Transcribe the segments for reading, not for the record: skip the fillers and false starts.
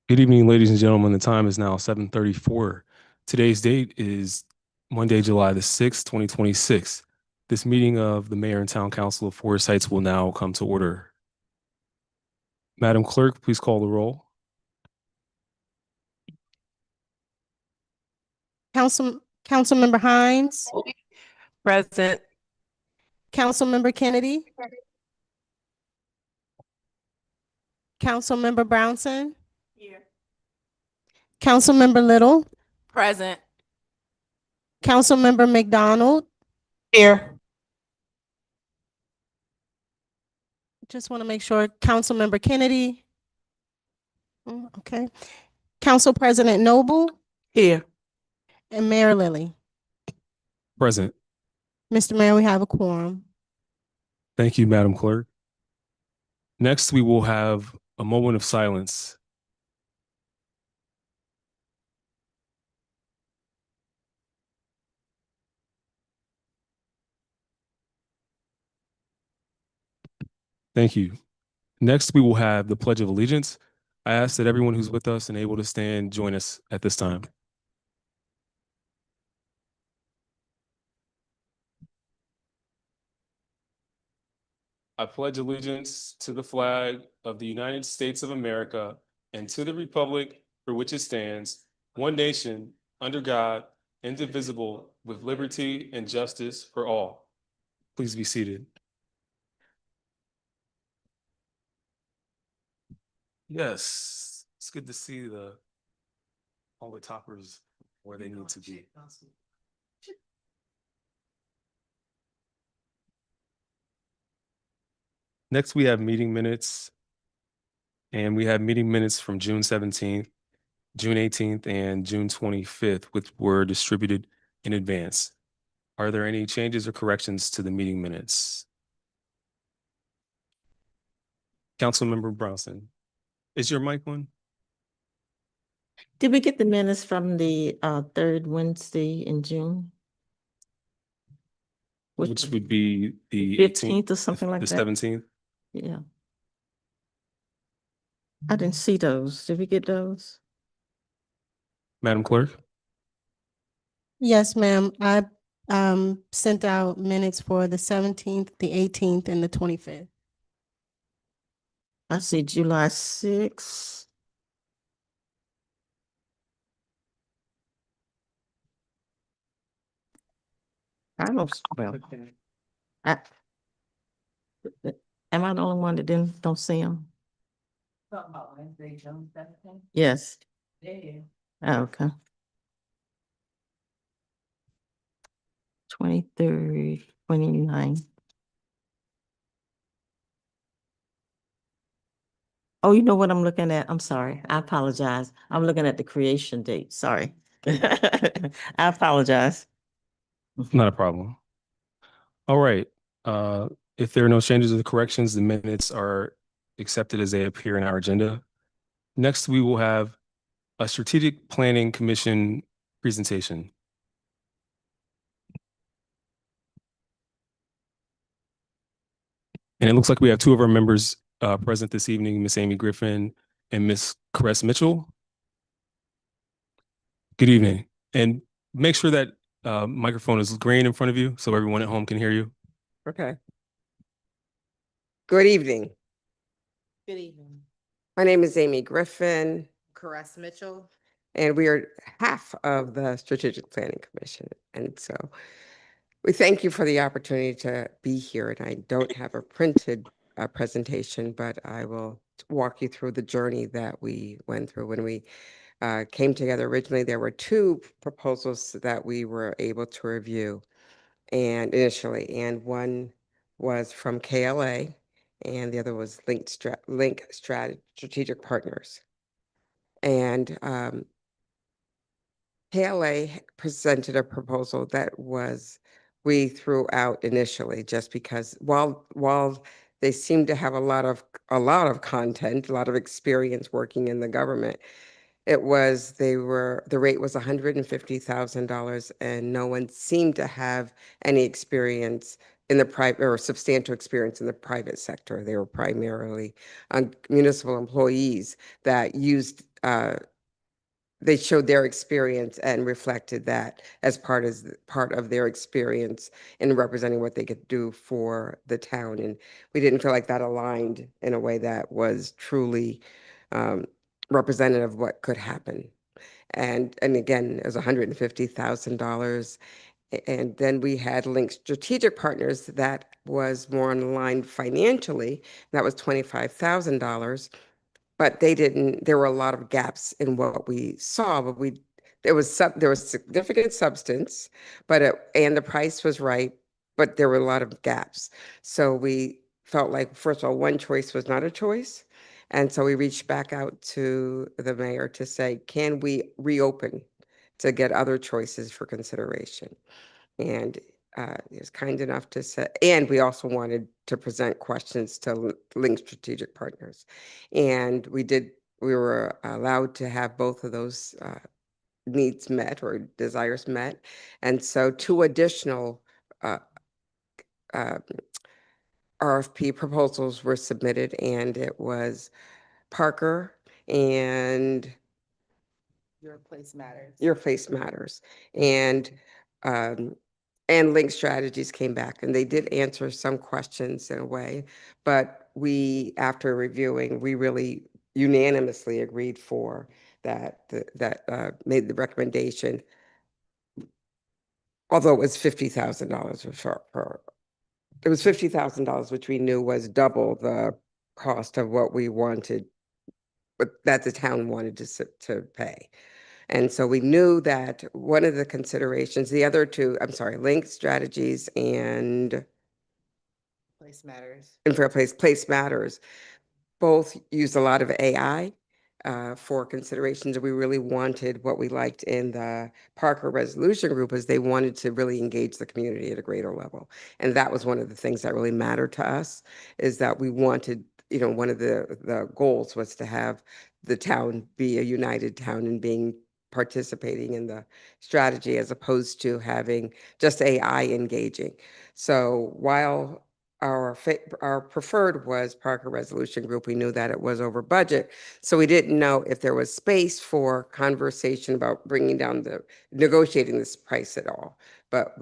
Good evening, ladies and gentlemen. The time is now 7:34. Today's date is Monday, July the 6th, 2026. This meeting of the Mayor and Town Council of Forest Heights will now come to order. Madam Clerk, please call the roll. Councilmember Hines, Present. Councilmember Kennedy, Councilmember Brownson, Here. Councilmember Little, Present. Councilmember McDonald. Here. Just want to make sure, Councilmember Kennedy. Okay. Council President Noble Here. and Mayor Lilly. Present. Mr. Mayor, we have a quorum. Thank you, Madam Clerk. Next, we will have a moment of silence. Thank you. Next, we will have the Pledge of Allegiance. I ask that everyone who's with us and able to stand join us at this time. I pledge allegiance to the flag of the United States of America and to the republic for which it stands, one nation, under God, indivisible, with liberty and justice for all. Please be seated. Yes, it's good to see all the toppers where they need to be. Next, we have meeting minutes. And we have meeting minutes from June 17th, June 18th, and June 25th, which were distributed in advance. Are there any changes or corrections to the meeting minutes? Councilmember Brownson, is your mic on? Did we get the minutes from the third Wednesday in June? Which would be the 15th or something like the that? 17th? Yeah. I didn't see those. Did we get those? Madam Clerk? Yes, ma'am. I sent out minutes for the 17th, the 18th, and the 25th. I see July 6th. I don't, well, I, am I the only one that don't see them? Talking about Wednesday, June 17th? Yes. Yeah. Oh, okay. 23rd, 29th. Oh, you know what I'm looking at? I'm sorry. I apologize. I'm looking at the creation date. Sorry. I apologize. Not a problem. All right. If there are no changes or corrections, the minutes are accepted as they appear in our agenda. Next, we will have a Strategic Planning Commission presentation. And it looks like we have two of our members present this evening, Miss Amy Griffin and Miss Caress Mitchell. Good evening. And make sure that microphone is green in front of you so everyone at home can hear you. Okay. Good evening. Good evening. My name is Amy Griffin, Caress Mitchell. and we are half of the Strategic Planning Commission. And so we thank you for the opportunity to be here. And I don't have a printed presentation, but I will walk you through the journey that we went through when we came together. Originally, there were two proposals that we were able to review and initially, and one was from KLA and the other was Strategic Partners. And KLA presented a proposal that we threw out initially just because while they seemed to have a lot of content, a lot of experience working in the government, the rate was $150,000 and no one seemed to have any experience in the private or substantial experience in the private sector. They were primarily municipal employees that used they showed their experience and reflected that as part of their experience in representing what they could do for the town. And we didn't feel like that aligned in a way that was truly representative of what could happen. And again, it was $150,000. And then we had linked strategic partners that was more in line financially. That was $25,000. But there were a lot of gaps in what we saw, but there was significant substance, and the price was right, but there were a lot of gaps. So we felt like, first of all, one choice was not a choice. And so we reached back out to the mayor to say, can we reopen to get other choices for consideration? And he was kind enough to say, and we also wanted to present questions to Link Strategic Partners. And we were allowed to have both of those needs met or desires met. And so two additional uh, RFP proposals were submitted, and it was Parker and Your place matters. Your Face Matters. Um, and Link Strategies came back, and they did answer some questions in a way, but after reviewing, we really unanimously agreed for made the recommendation. Although it was $50,000 it was $50,000, which we knew was double the cost of what we wanted, but that the town wanted to pay. And so we knew that one of the considerations, the other two, I'm sorry, Link Strategies and Place matters. Fair Place Matters, both used a lot of AI for considerations. We really wanted, what we liked in the Parker Resolution Group is they wanted to really engage the community at a greater level. And that was one of the things that really mattered to us, is that we wanted, one of the goals was to have the town be a united town and participating in the strategy, as opposed to having just AI engaging. So while our preferred was Parker Resolution Group, we knew that it was over budget. So we didn't know if there was space for conversation about negotiating this price at all. But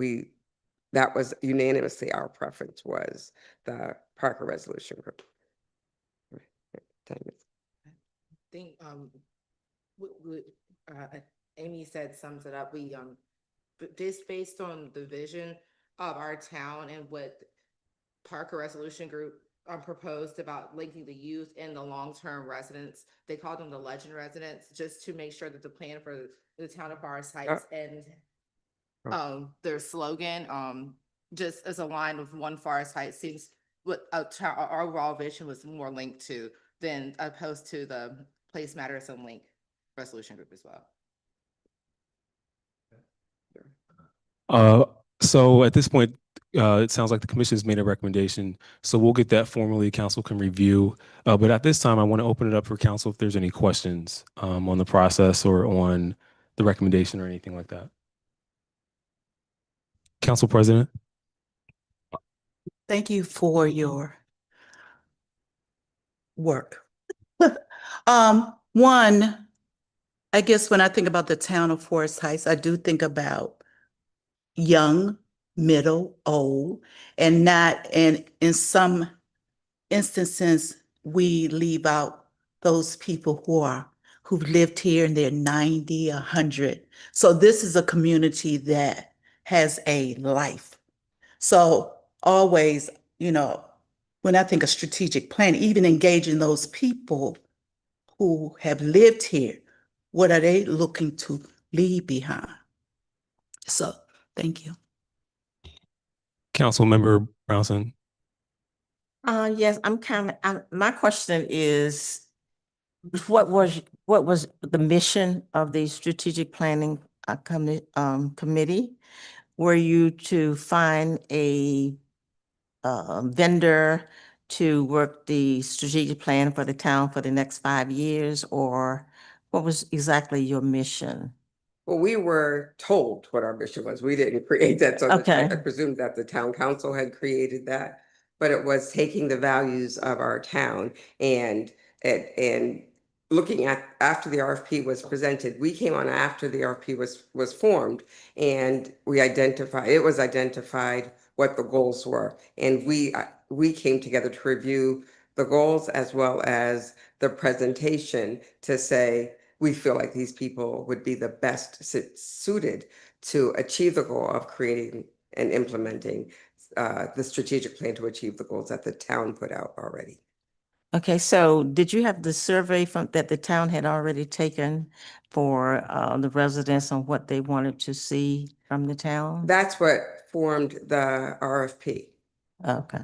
that was unanimously our preference, was the Parker Resolution Group. Think Amy said sums it up. We just based on the vision of our town and what Parker Resolution Group proposed about linking the youth and the long-term residents. They called them the legend residents, just to make sure that the plan for the town of Forest Heights and their slogan just is aligned with One Forest Heights. Seems what our overall vision was more linked to than opposed to the Place Matters and Link Resolution Group as well. So at this point, it sounds like the commission has made a recommendation. So we'll get that formally. Council can review. But at this time, I want to open it up for council if there's any questions on the process or on the recommendation or anything like that. Council President. Thank you for your work. One, I guess when I think about the town of Forest Heights, I do think about young, middle, old, and in some instances, we leave out those people who've lived here and they're 90, 100. So this is a community that has a life. So always, when I think of strategic planning, even engaging those people who have lived here, what are they looking to leave behind? So thank you. Council Member Brownson. Yes, my question is, what was the mission of the strategic planning committee? Were you to find a vendor to work the strategic plan for the town for the next 5 years, or what was exactly your mission? Well, we were told what our mission was. We didn't create that. So Okay. I presumed that the town council had created that, but it was taking the values of our town and looking at after the RFP was presented, we came on after the RFP was formed, and it was identified what the goals were, and we came together to review the goals as well as the presentation to say we feel like these people would be the best suited to achieve the goal of creating and implementing the strategic plan to achieve the goals that the town put out already. Okay, so did you have the survey that the town had already taken for the residents on what they wanted to see from the town? That's what formed the RFP. Okay.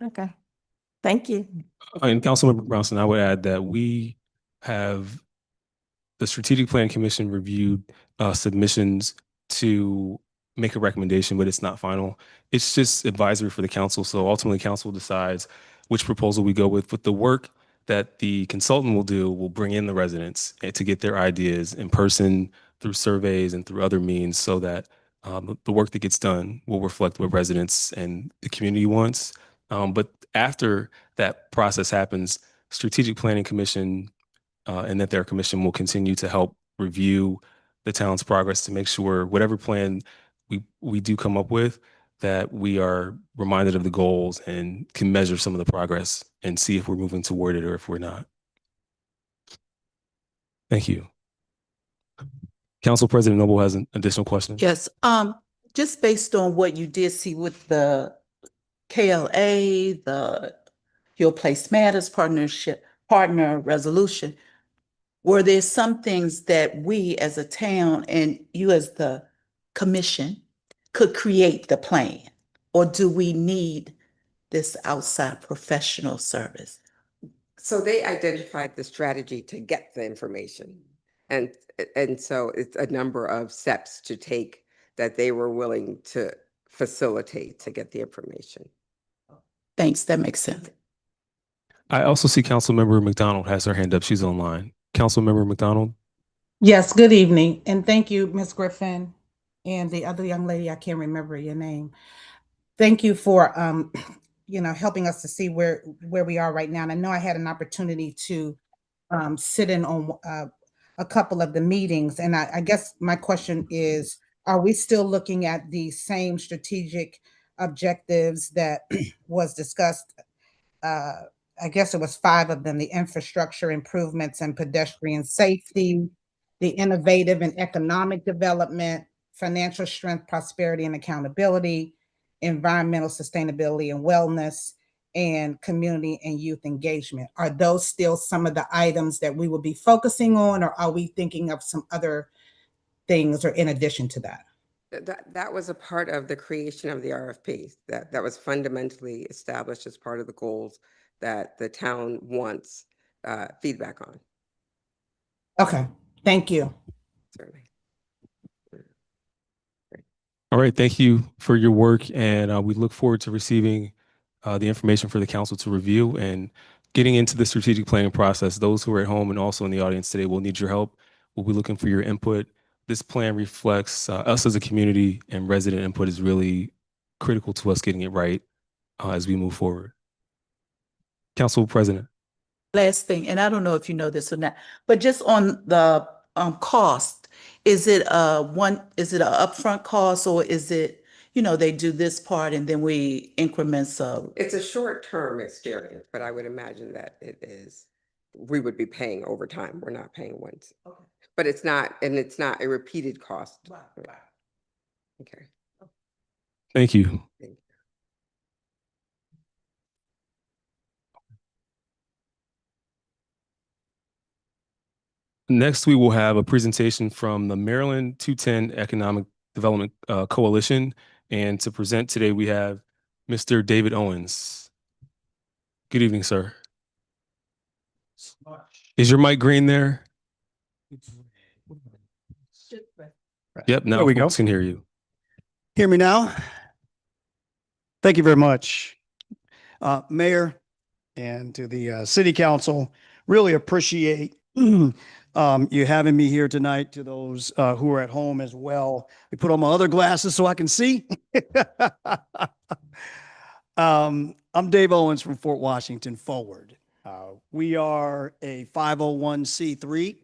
Okay. Thank you. And Councilmember Brownson, I would add that we have the Strategic Plan Commission reviewed submissions to make a recommendation, but it's not final. It's just advisory for the council. So ultimately, council decides which proposal we go with. But the work that the consultant will do will bring in the residents to get their ideas in person through surveys and through other means, so that the work that gets done will reflect what residents and the community wants. But after that process happens, Strategic Planning Commission and that their commission will continue to help review the town's progress to make sure whatever plan we do come up with, that we are reminded of the goals and can measure some of the progress and see if we're moving toward it or if we're not. Thank you. Council President Noble has an additional question. Yes, just based on what you did see with the KLA, the Your Place Matters partner resolution, were there some things that we as a town and you as the commission could create the plan? Or do we need this outside professional service? So they identified the strategy to get the information. And so it's a number of steps to take that they were willing to facilitate to get the information. Thanks, that makes sense. I also see Councilmember McDonald has her hand up. She's online. Councilmember McDonald. Yes, good evening, and thank you, Ms. Griffin, and the other young lady, I can't remember your name. Thank you for, helping us to see where we are right now. And I know I had an opportunity to sit in on a couple of the meetings, and I guess my question is, are we still looking at the same strategic objectives that was discussed? I guess it was 5 of them: the infrastructure improvements and pedestrian safety, the innovative and economic development, financial strength, prosperity and accountability, environmental sustainability and wellness, and community and youth engagement. Are those still some of the items that we will be focusing on, or are we thinking of some other things or in addition to that? That was a part of the creation of the RFP. That was fundamentally established as part of the goals that the town wants feedback on. Okay, thank you. Certainly. All right. Thank you for your work. And we look forward to receiving the information for the council to review and getting into the strategic planning process. Those who are at home and also in the audience today will need your help. We'll be looking for your input. This plan reflects us as a community, and resident input is really critical to us getting it right as we move forward. Council President. Last thing, and I don't know if you know this or not, but just on the cost, is it a upfront cost, or is it, they do this part and then we increments of? It's a short-term experience, but I would imagine that we would be paying over time. We're not paying once. Okay. But it's not a repeated cost. Right. Okay. Thank you. Thank you. Next, we will have a presentation from the Maryland 210 Economic Development Coalition. And to present today, we have Mr. David Owens. Good evening, sir. Is your mic green there? Yep, now we go. folks can hear you. Hear me now? Thank you very much, Mayor, and to the City Council. Really appreciate you having me here tonight. To those who are at home as well. We put on my other glasses so I can see. I'm Dave Owens from Fort Washington Forward. We are a 501c3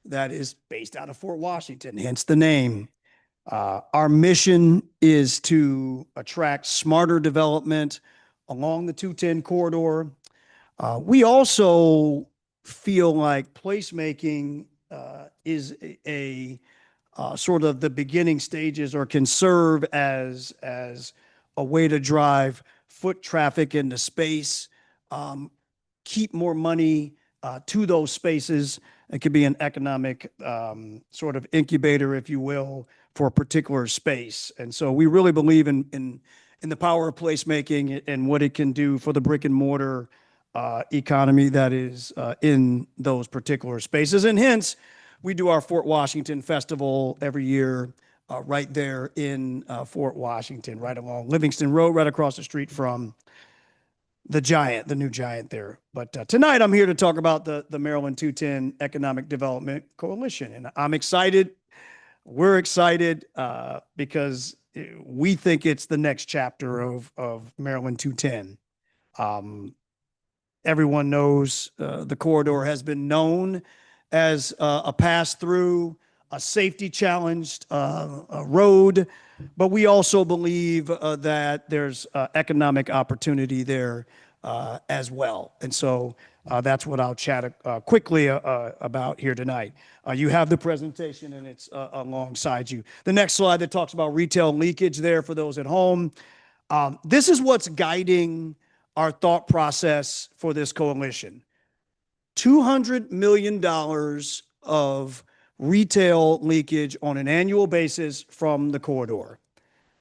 that is based out of Fort Washington, hence the name. Our mission is to attract smarter development along the 210 corridor. We also feel like placemaking is a sort of the beginning stages, or can serve as a way to drive foot traffic into space, keep more money to those spaces. It could be an economic sort of incubator, if you will, for a particular space. And so we really believe in the power of placemaking and what it can do for the brick and mortar economy that is in those particular spaces. And hence, we do our Fort Washington Festival every year right there in Fort Washington, right along Livingston Road, right across the street from the new Giant there. But tonight I'm here to talk about the Maryland 210 Economic Development Coalition. And I'm excited. We're excited because we think it's the next chapter of Maryland 210. Everyone knows the corridor has been known as a pass-through, a safety-challenged road, but we also believe that there's economic opportunity there as well. And so that's what I'll chat quickly about here tonight. You have the presentation, and it's alongside you. The next slide that talks about retail leakage there for those at home. This is what's guiding our thought process for this coalition. $200 million of retail leakage on an annual basis from the corridor.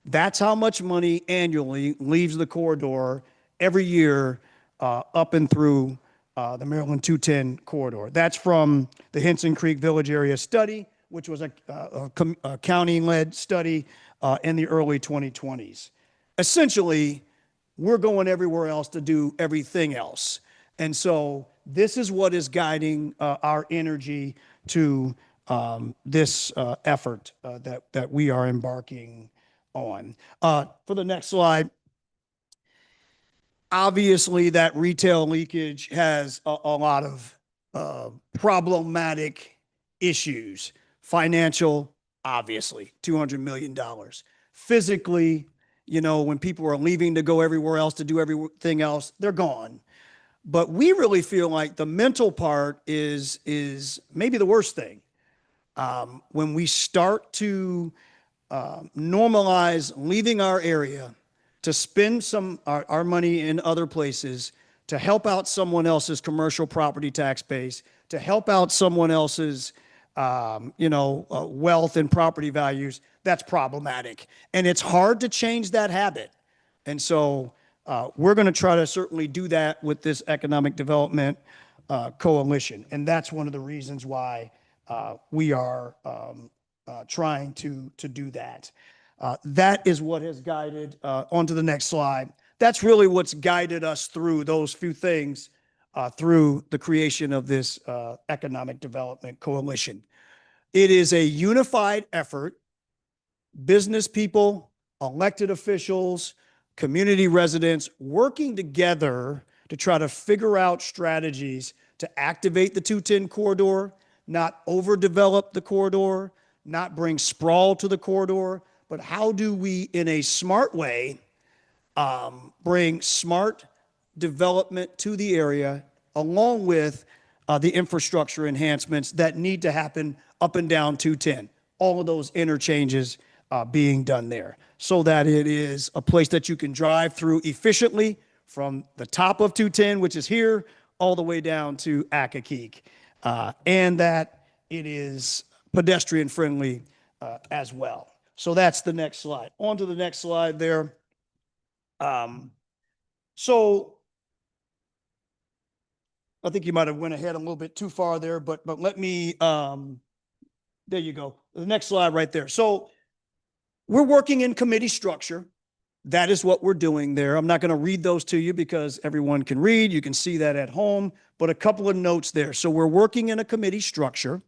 That's how much money annually leaves the corridor every year up and through the Maryland 210 corridor. That's from the Henson Creek Village Area Study, which was a county-led study in the early 2020s. Essentially, we're going everywhere else to do everything else. And so this is what is guiding our energy to this effort that we are embarking on. For the next slide, obviously that retail leakage has a lot of problematic issues. Financial, obviously, $200 million. Physically, when people are leaving to go everywhere else to do everything else, they're gone. But we really feel like the mental part is maybe the worst thing. When we start to normalize leaving our area to spend our money in other places, to help out someone else's commercial property tax base, to help out someone else's wealth and property values, that's problematic. And it's hard to change that habit. And so we're going to try to certainly do that with this economic development coalition. And that's one of the reasons why we are trying to do that. That is what has guided, onto the next slide. That's really what's guided us through those few things through the creation of this economic development coalition. It is a unified effort. Business people, elected officials, community residents working together to try to figure out strategies to activate the 210 corridor, not overdevelop the corridor, not bring sprawl to the corridor, but how do we, in a smart way, bring smart development to the area along with the infrastructure enhancements that need to happen up and down 210. All of those interchanges being done there so that it is a place that you can drive through efficiently from the top of 210, which is here, all the way down to Accokeek, and that it is pedestrian friendly as well. So that's the next slide. On to the next slide there. So I think you might have went ahead a little bit too far there, but let me, there you go. The next slide right there. So we're working in committee structure. That is what we're doing there. I'm not going to read those to you because everyone can read. You can see that at home, but a couple of notes there. So we're working in a committee structure.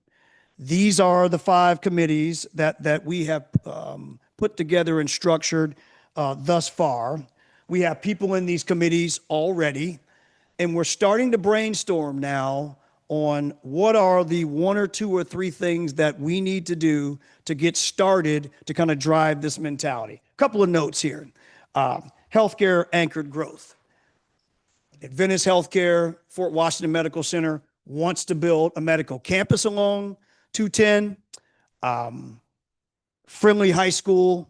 These are the 5 committees that we have put together and structured thus far. We have people in these committees already. And we're starting to brainstorm now on what are the 1 or 2 or 3 things that we need to do to get started to kind of drive this mentality. A couple of notes here. Healthcare anchored growth. Adventist Healthcare, Fort Washington Medical Center wants to build a medical campus along 210. Friendly High School,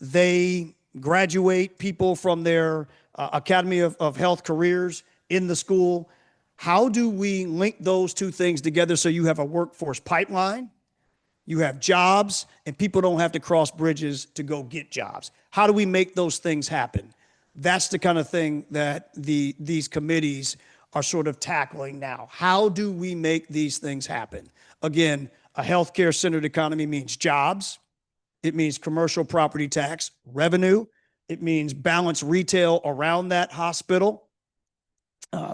they graduate people from their Academy of Health careers in the school. How do we link those 2 things together so you have a workforce pipeline, you have jobs, and people don't have to cross bridges to go get jobs? How do we make those things happen? That's the kind of thing that these committees are sort of tackling now. How do we make these things happen? Again, a healthcare centered economy means jobs. It means commercial property tax revenue. It means balanced retail around that hospital,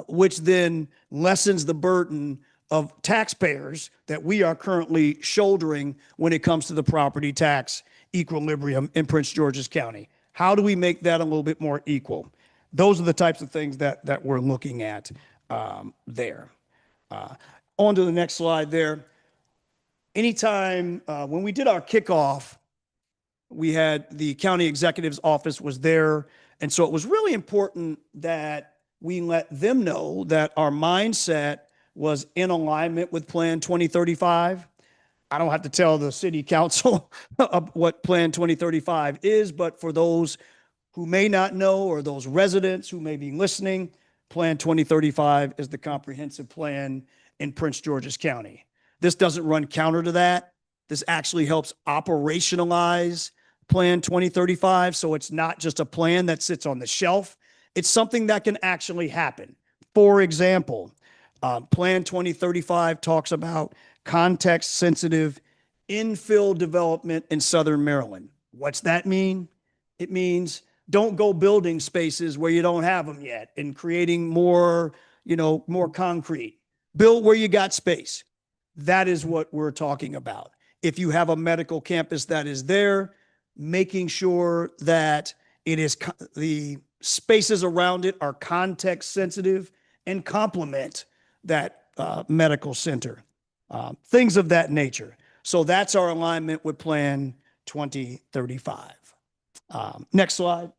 which then lessens the burden of taxpayers that we are currently shouldering when it comes to the property tax equilibrium in Prince George's County. How do we make that a little bit more equal? Those are the types of things that we're looking at there. On to the next slide there. Anytime when we did our kickoff, we had the county executive's office was there. And so it was really important that we let them know that our mindset was in alignment with Plan 2035. I don't have to tell the city council what Plan 2035 is, but for those who may not know or those residents who may be listening, Plan 2035 is the comprehensive plan in Prince George's County. This doesn't run counter to that. This actually helps operationalize Plan 2035. So it's not just a plan that sits on the shelf. It's something that can actually happen. For example, Plan 2035 talks about context-sensitive infill development in Southern Maryland. What's that mean? It means don't go building spaces where you don't have them yet and creating more, more concrete. Build where you got space. That is what we're talking about. If you have a medical campus that is there, making sure that it is the spaces around it are context sensitive and complement that medical center, things of that nature. So that's our alignment with Plan 2035. Next slide.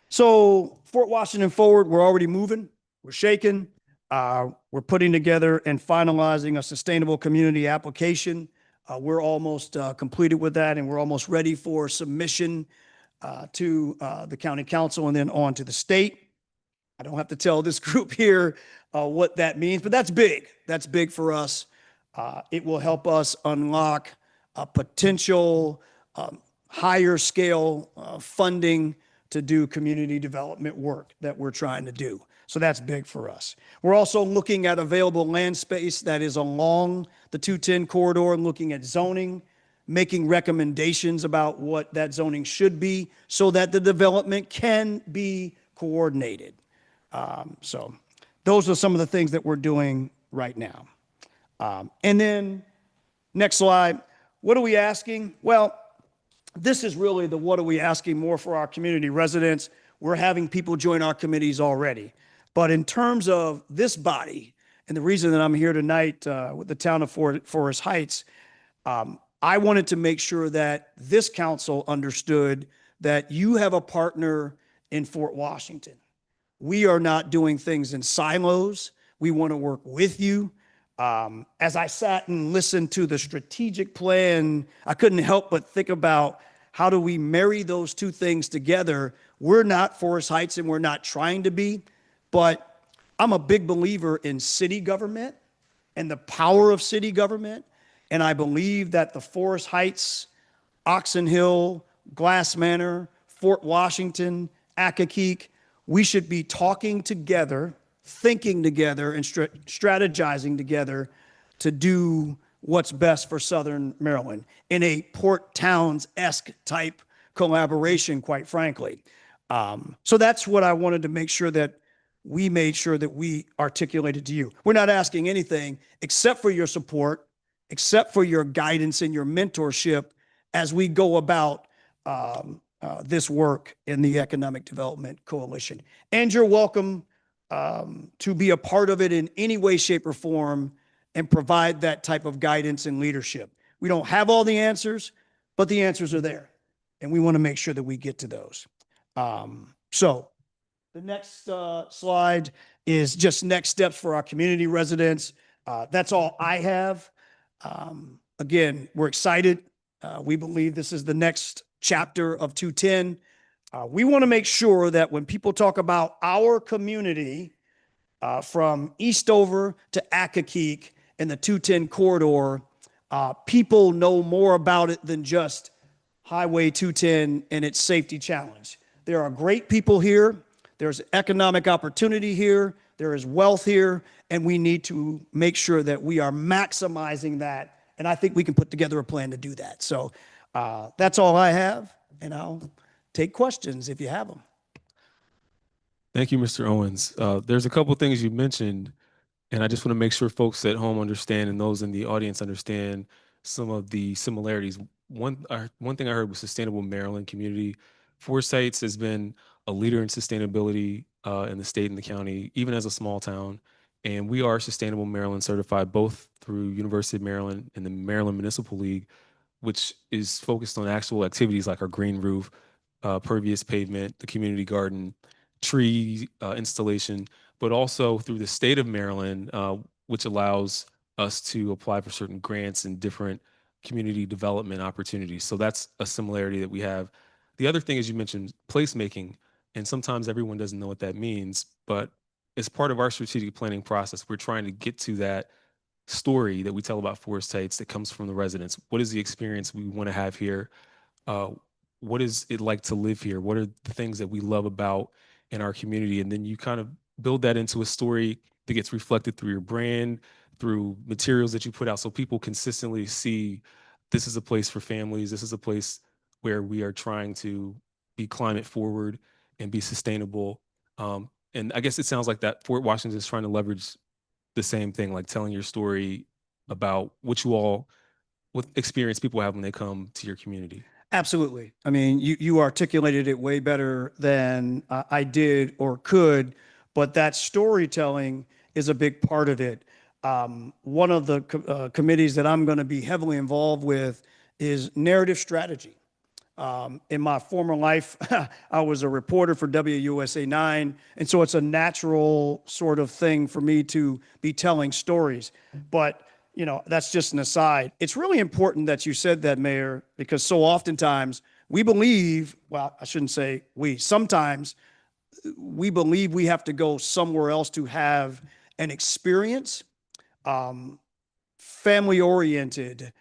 So Fort Washington forward, we're already moving, we're shaking. We're putting together and finalizing a sustainable community application. We're almost completed with that, and we're almost ready for submission to the county council and then on to the state. I don't have to tell this group here what that means, but that's big. That's big for us. It will help us unlock a potential higher scale funding to do community development work that we're trying to do. So that's big for us. We're also looking at available land space that is along the 210 corridor, looking at zoning, making recommendations about what that zoning should be so that the development can be coordinated. So those are some of the things that we're doing right now. And then next slide, what are we asking? Well, this is really the what are we asking more for our community residents. We're having people join our committees already. But in terms of this body, and the reason that I'm here tonight with the town of Forest Heights, I wanted to make sure that this council understood that you have a partner in Fort Washington. We are not doing things in silos. We want to work with you. As I sat and listened to the strategic plan, I couldn't help but think about how do we marry those 2 things together. We're not Forest Heights and we're not trying to be, but I'm a big believer in city government and the power of city government. And I believe that the Forest Heights, Oxon Hill, Glass Manor, Fort Washington, Accokeek, we should be talking together, thinking together, and strategizing together to do what's best for Southern Maryland in a Port Towns-esque type collaboration, quite frankly. So that's what I wanted to make sure that we made sure that we articulated to you. We're not asking anything except for your support, except for your guidance and your mentorship as we go about this work in the Economic Development Coalition. And you're welcome to be a part of it in any way, shape, or form and provide that type of guidance and leadership. We don't have all the answers, but the answers are there, and we want to make sure that we get to those. So the next slide is just next steps for our community residents. That's all I have. Again, we're excited. We believe this is the next chapter of 210. We want to make sure that when people talk about our community, from Eastover to Accokeek and the 210 corridor, people know more about it than just Highway 210 and its safety challenge. There are great people here. There's economic opportunity here. There is wealth here, and we need to make sure that we are maximizing that. And I think we can put together a plan to do that. So that's all I have, and I'll take questions if you have them. Thank you, Mr. Owens. There's a couple things you mentioned, and I just want to make sure folks at home understand and those in the audience understand some of the similarities. One thing I heard was Sustainable Maryland Community. Forsyths has been a leader in sustainability in the state and the county, even as a small town. And we are Sustainable Maryland certified both through University of Maryland and the Maryland Municipal League, which is focused on actual activities like our green roof, pervious pavement, the community garden, tree installation, but also through the state of Maryland, which allows us to apply for certain grants and different community development opportunities. So that's a similarity that we have. The other thing is you mentioned placemaking, and sometimes everyone doesn't know what that means, but as part of our strategic planning process, we're trying to get to that story that we tell about Forest Heights that comes from the residents. What is the experience we want to have here? What is it like to live here? What are the things that we love about in our community? And then you kind of build that into a story that gets reflected through your brand, through materials that you put out, so people consistently see this is a place for families. This is a place where we are trying to be climate forward and be sustainable. And I guess it sounds like that Fort Washington is trying to leverage the same thing, like telling your story about what experience people have when they come to your community. Absolutely. I mean, you articulated it way better than I did or could, but that storytelling is a big part of it. One of the committees that I'm going to be heavily involved with is narrative strategy. In my former life, I was a reporter for WUSA 9, and so it's a natural sort of thing for me to be telling stories. But that's just an aside. It's really important that you said that, Mayor, because so oftentimes we believe, well, I shouldn't say we, sometimes we believe we have to go somewhere else to have an experience, family-oriented,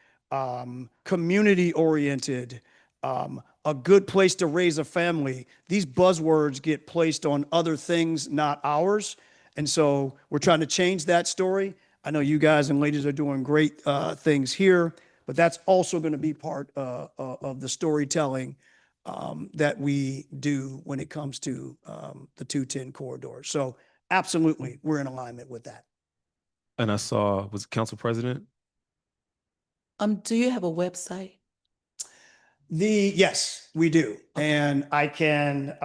community-oriented, a good place to raise a family. These buzzwords get placed on other things, not ours. And so we're trying to change that story. I know you guys and ladies are doing great things here, but that's also going to be part of the storytelling that we do when it comes to the 210 corridor. So absolutely, we're in alignment with that. And I saw, was it Council President? Do you have a website? Yes, we do. And I can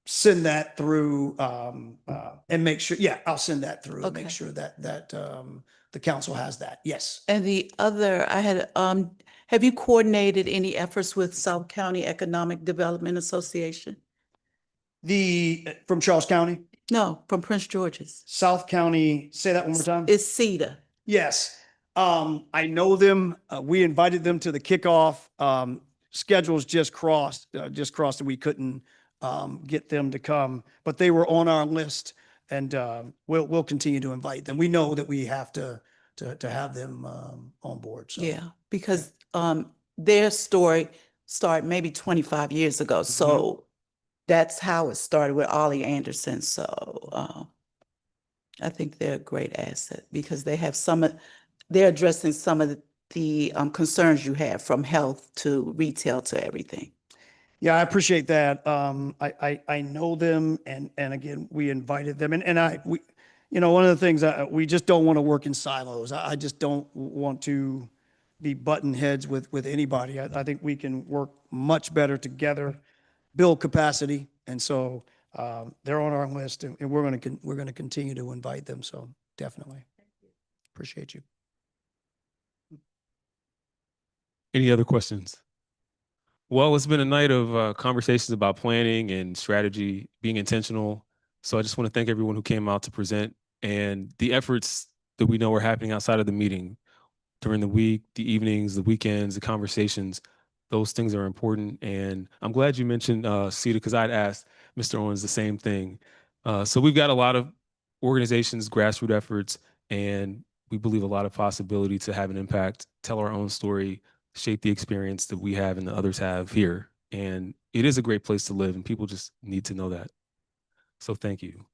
send that through and make sure, I'll send that through and make Okay. sure that the council has that. Yes. And the other, have you coordinated any efforts with South County Economic Development Association? From Charles County, No, from Prince George's. South County, say that one more time. It's CETA. Yes. I know them. We invited them to the kickoff. Schedules just crossed and we couldn't get them to come, but they were on our list, and we'll continue to invite them. We know that we have to have them on board. So. Yeah, because their story started maybe 25 years ago. So that's how it started with Ollie Anderson. So I think they're a great asset because they have they're addressing some of the concerns you have, from health to retail to everything. Yeah, I appreciate that. I know them, and again, we invited them, and one of the things we just don't want to work in silos. I just don't want to be button heads with anybody. I think we can work much better together, build capacity, and so they're on our list, and we're going to continue to invite them. So definitely appreciate you. Any other questions? Well, it's been a night of conversations about planning and strategy, being intentional. So I just want to thank everyone who came out to present and the efforts that we know are happening outside of the meeting during the week, the evenings, the weekends, the conversations. Those things are important. And I'm glad you mentioned CETA, because I'd asked Mr. Owens the same thing. So we've got a lot of organizations, grassroots efforts, and we believe a lot of possibility to have an impact, tell our own story, shape the experience that we have and the others have here. And it is a great place to live, and people just need to know that. So thank you.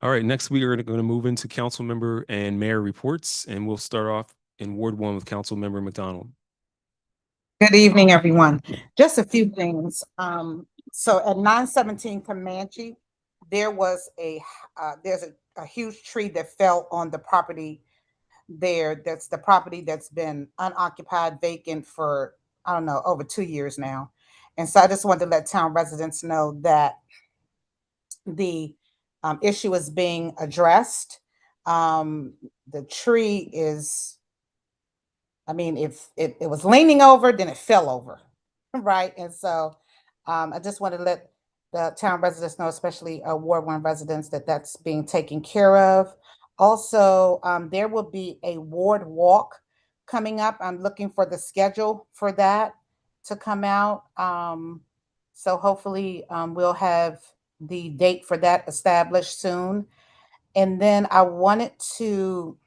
All right, next we are going to move into council member and mayor reports, and we'll start off in Ward 1 with Council Member McDonald. Good evening, everyone. Just a few things. So at 917 Comanche, there was there's a huge tree that fell on the property there. That's the property that's been unoccupied, vacant for, I don't know, over 2 years now. And so I just wanted to let town residents know that the issue is being addressed. The tree is, I mean, if it was leaning over, then it fell over, right? And so I just wanted to let the town residents know, especially Ward 1 residents, that that's being taken care of. Also, there will be a ward walk coming up. I'm looking for the schedule for that to come out. So hopefully we'll have the date for that established soon. And then I wanted to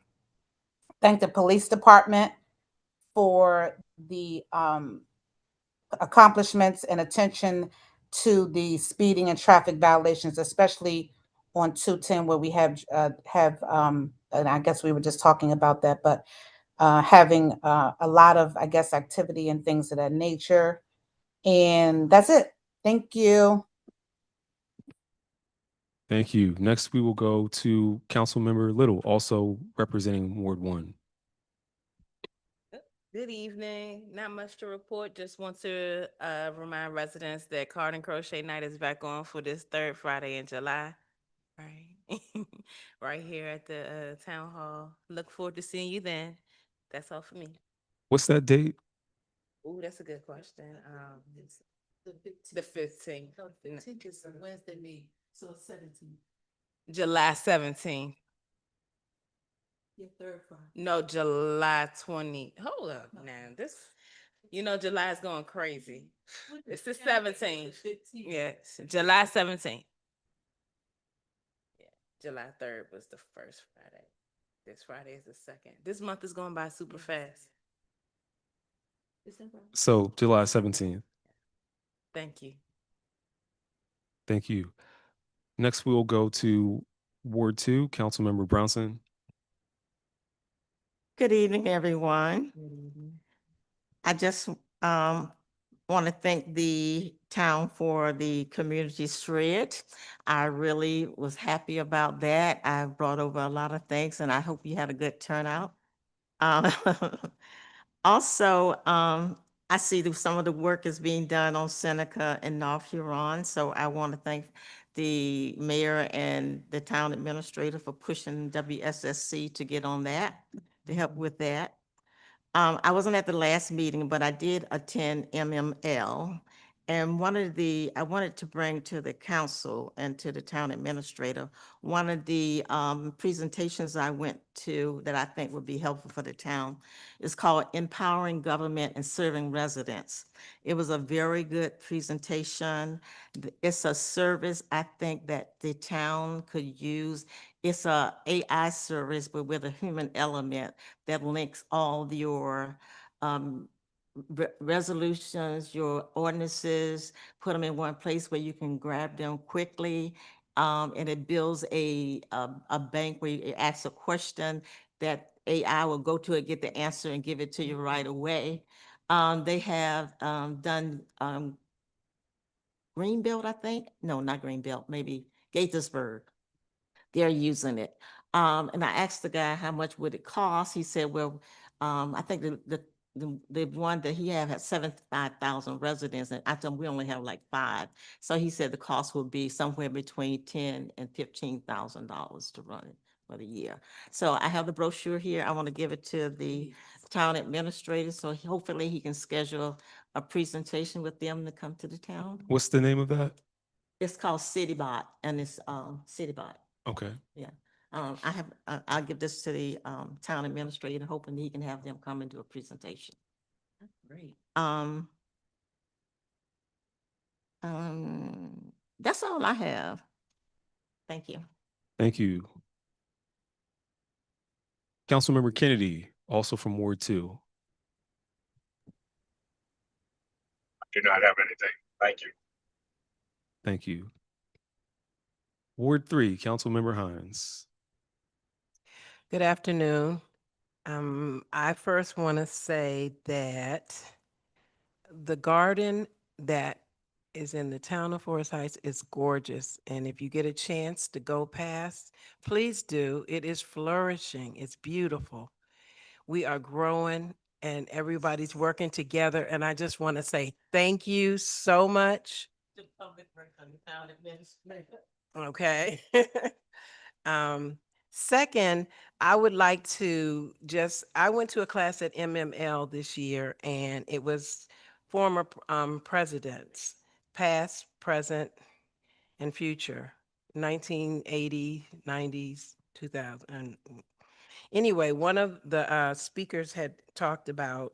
thank the police department for the accomplishments and attention to the speeding and traffic violations, especially on 210, where we have and I guess we were just talking about that, but having a lot of, I guess, activity and things of that nature. And that's it. Thank you. Thank you. Next, we will go to Council Member Little, also representing Ward 1. Good evening. Not much to report. Just want to remind residents that Card and Crochet Night is back on for this third Friday in July. Right. Right here at the town hall. Look forward to seeing you then. That's all for me. What's that date? Ooh, that's a good question. It's the 15th. No, 15th is Wednesday meeting, so 17th. July 17th. Your third Friday. No, July 20. Hold up now. This, July is going crazy. It's the 17th. Yes, July 17th. Yeah, July 3rd was the first Friday. This Friday is the second. This month is going by super fast. So July 17th. Thank you. Thank you. Next, we will go to Ward 2, Councilmember Brownson. Good evening, everyone. I just want to thank the town for the community shred. I really was happy about that. I brought over a lot of things, and I hope you had a good turnout. Also, I see that some of the work is being done on Seneca and North Huron, so I want to thank the mayor and the town administrator for pushing WSSC to get on that, to help with that. I wasn't at the last meeting, but I did attend MML. And I wanted to bring to the council and to the town administrator, one of the presentations I went to that I think would be helpful for the town is called Empowering Government and Serving Residents. It was a very good presentation. It's a service I think that the town could use. It's a AI service, but with a human element that links all your resolutions, your ordinances, put them in one place where you can grab them quickly. And it builds a bank where you ask a question that AI will go to it, get the answer, and give it to you right away. They have done Greenbelt, I think. No, not Greenbelt, maybe Gaithersburg. They're using it. And I asked the guy how much would it cost. He said, well, I think the the one that he had 75,000 residents, and I told him we only have like 5. So he said the cost would be somewhere between $10,000 and $15,000 to run it for the year. So I have the brochure here. I want to give it to the town administrator, so hopefully he can schedule a presentation with them to come to the town. What's the name of that? It's called CityBot, and it's CityBot. Okay. Yeah. I'll give this to the town administrator, hoping he can have them come and do a presentation. Great. That's all I have. Thank you. Thank you. Councilmember Kennedy, also from Ward 2. Do not have anything. Thank you. Thank you. Ward 3, Councilmember Hines. Good afternoon. I first want to say that the garden that is in the town of Forest Heights is gorgeous. And if you get a chance to go past, please do. It is flourishing. It's beautiful. We are growing and everybody's working together. And I just want to say thank you so much. Okay. Second, I would like to I went to a class at MML this year, and it was former presidents, past, present, and future, 1980, 90s, 2000. Anyway, one of the speakers had talked about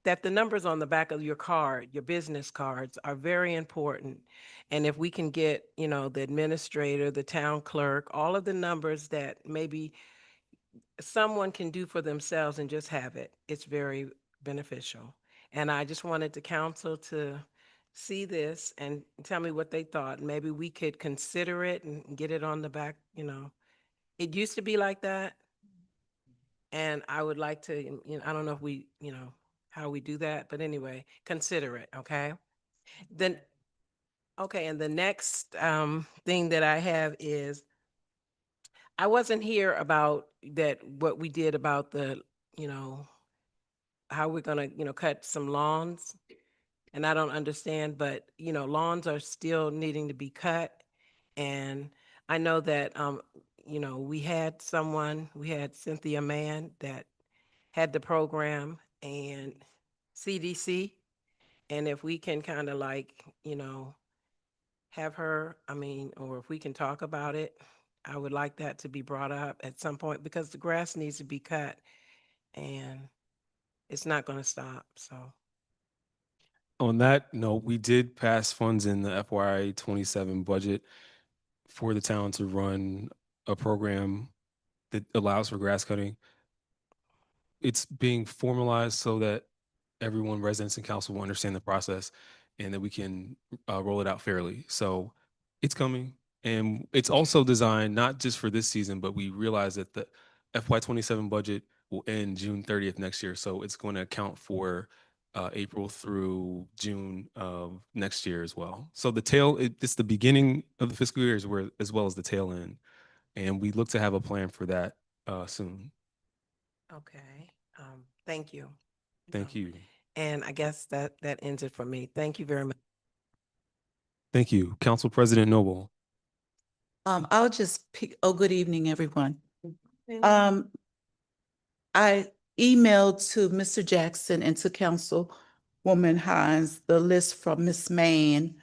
that the numbers on the back of your card, your business cards, are very important. And if we can get, the administrator, the town clerk, all of the numbers that maybe someone can do for themselves and just have it, it's very beneficial. And I just wanted the council to see this and tell me what they thought. Maybe we could consider it and get it on the back, It used to be like that. And I would like to, I don't know if we, how we do that, but anyway, consider it, okay? Then, okay, and the next thing that I have is, I wasn't here about that, what we did about the, how we're gonna, cut some lawns. And I don't understand, but, lawns are still needing to be cut. And I know that, we had Cynthia Mann that had the program and CDC. And if we can kind of have her, or if we can talk about it, I would like that to be brought up at some point because the grass needs to be cut and it's not going to stop. So. On that note, we did pass funds in the FY 27 budget for the town to run a program that allows for grass cutting. It's being formalized so that everyone, residents and council, will understand the process and that we can roll it out fairly. So it's coming. And it's also designed not just for this season, but we realize that the FY 27 budget will end June 30th next year. So it's going to account for April through June of next year as well. So it's the beginning of the fiscal year as well as the tail end. And we look to have a plan for that soon. Okay. Thank you. Thank you. And I guess that ends it for me. Thank you very much. Thank you. Council President Noble. I'll just pick, good evening, everyone. I emailed to Mr. Jackson and to Councilwoman Hines the list from Ms. Mann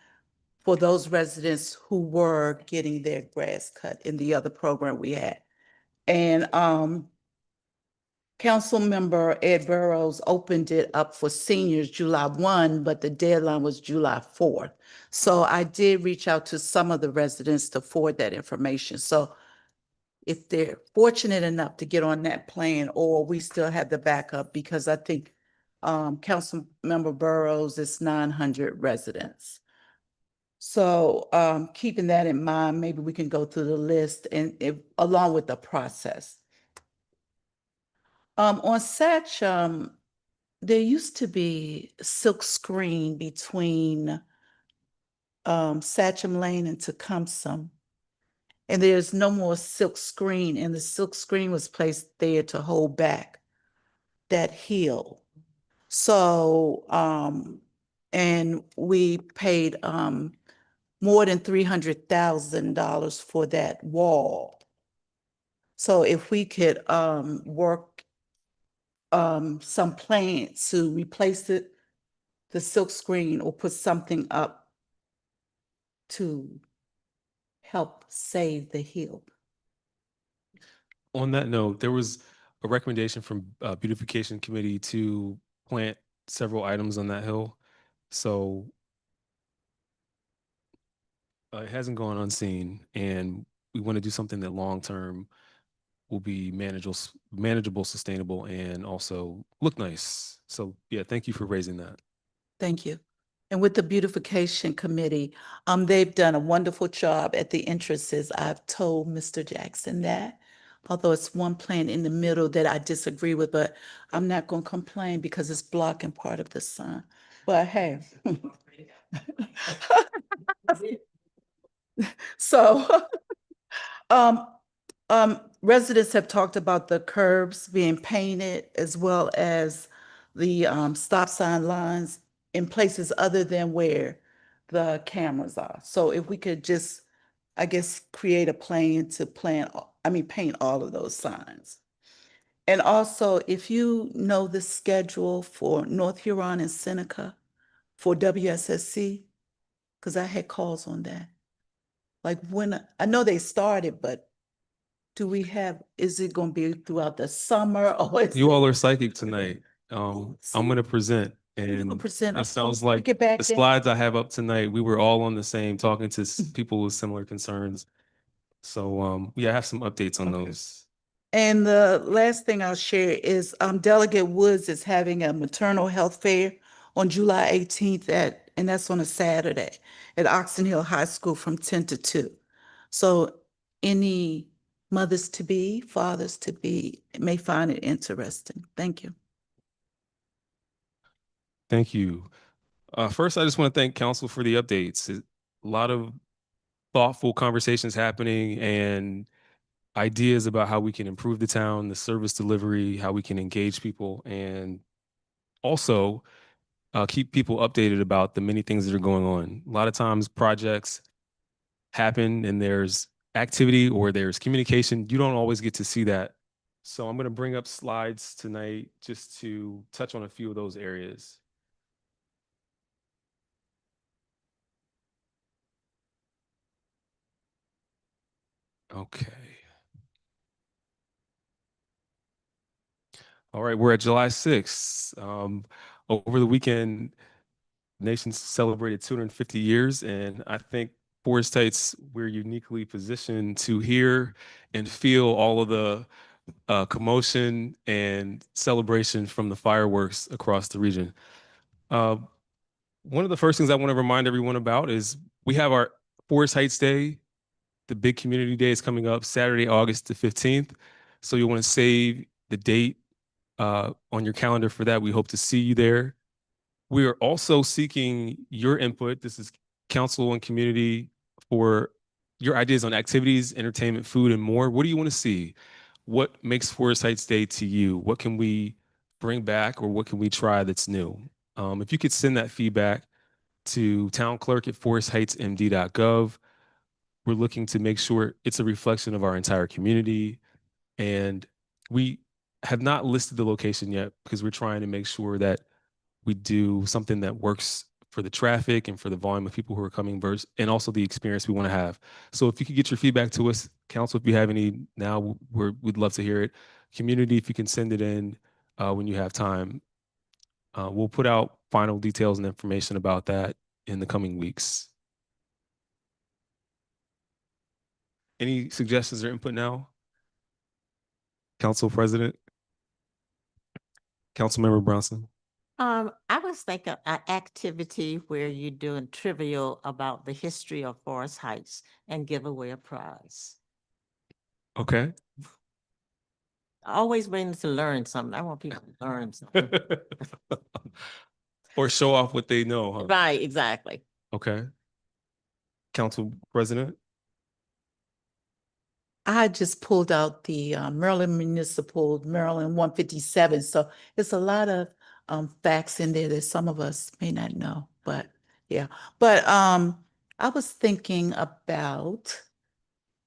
for those residents who were getting their grass cut in the other program we had. And Councilmember Ed Burrows opened it up for seniors July 1, but the deadline was July 4th. So I did reach out to some of the residents to forward that information. So if they're fortunate enough to get on that plan, or we still have the backup, because I think Councilmember Burrows is 900 residents. So keeping that in mind, maybe we can go through the list and along with the process. On Satcham, there used to be silk screen between Satcham Lane and Tecumseh. And there's no more silk screen, and the silk screen was placed there to hold back that hill. So, and we paid, more than $300,000 for that wall. So if we could, work, some plan to replace it, the silk screen, or put something up to help save the hill. On that note, there was a recommendation from beautification committee to plant several items on that hill. So it hasn't gone unseen, and we want to do something that long-term will be manageable, sustainable, and also look nice. So yeah, thank you for raising that. Thank you. And with the beautification committee, they've done a wonderful job at the entrances. I've told Mr. Jackson that, although it's one plant in the middle that I disagree with, but I'm not gonna complain because it's blocking part of the sun. But hey. So, um, residents have talked about the curbs being painted as well as the, stop sign lines in places other than where the cameras are. So if we could just, I guess, create a plan to paint all of those signs. And also, if you know the schedule for North Huron and Seneca for WSSC, because I had calls on that. Like when, I know they started, but is it gonna be throughout the summer or is You it? all are psychic tonight. I'm going to present, You're gonna and present. it sounds like Get back the there. slides I have up tonight, we were all on the same, talking to people with similar concerns. So yeah, I have some updates on Okay. those. And the last thing I'll share is Delegate Woods is having a maternal health fair on July 18th and that's on a Saturday at Oxon Hill High School from 10 to 2. So any mothers to be, fathers to be may find it interesting. Thank you. Thank you. First, I just want to thank council for the updates. A lot of thoughtful conversations happening and ideas about how we can improve the town, the service delivery, how we can engage people, and also keep people updated about the many things that are going on. A lot of times projects happen and there's activity or there's communication. You don't always get to see that. So I'm going to bring up slides tonight just to touch on a few of those areas. Okay. All right, we're at July 6th. Over the weekend, the nation celebrated 250 years, and I think Forest Heights, we're uniquely positioned to hear and feel all of the commotion and celebration from the fireworks across the region. One of the first things I want to remind everyone about is we have our Forest Heights Day. The big community day is coming up Saturday, August the 15th. So you want to save the date on your calendar for that. We hope to see you there. We are also seeking your input. This is council and community for your ideas on activities, entertainment, food, and more. What do you want to see? What makes Forest Heights Day to you? What can we bring back or what can we try that's new? If you could send that feedback to townclerk@forestheightsmd.gov. We're looking to make sure it's a reflection of our entire community. And we have not listed the location yet because we're trying to make sure that we do something that works for the traffic and for the volume of people who are coming and also the experience we want to have. So if you could get your feedback to us, council, if you have any now, we'd love to hear it. Community, if you can send it in when you have time. We'll put out final details and information about that in the coming weeks. Any suggestions or input now? Council President? Councilmember Bronson? I was thinking an activity where you're doing trivial about the history of Forest Heights and give away a prize. Okay. Always waiting to learn something. I want people to learn something. Or show off what they know, huh? Right, exactly. Okay. Council President? I just pulled out the Maryland 157. So it's a lot of facts in there that some of us may not know, but yeah. But I was thinking about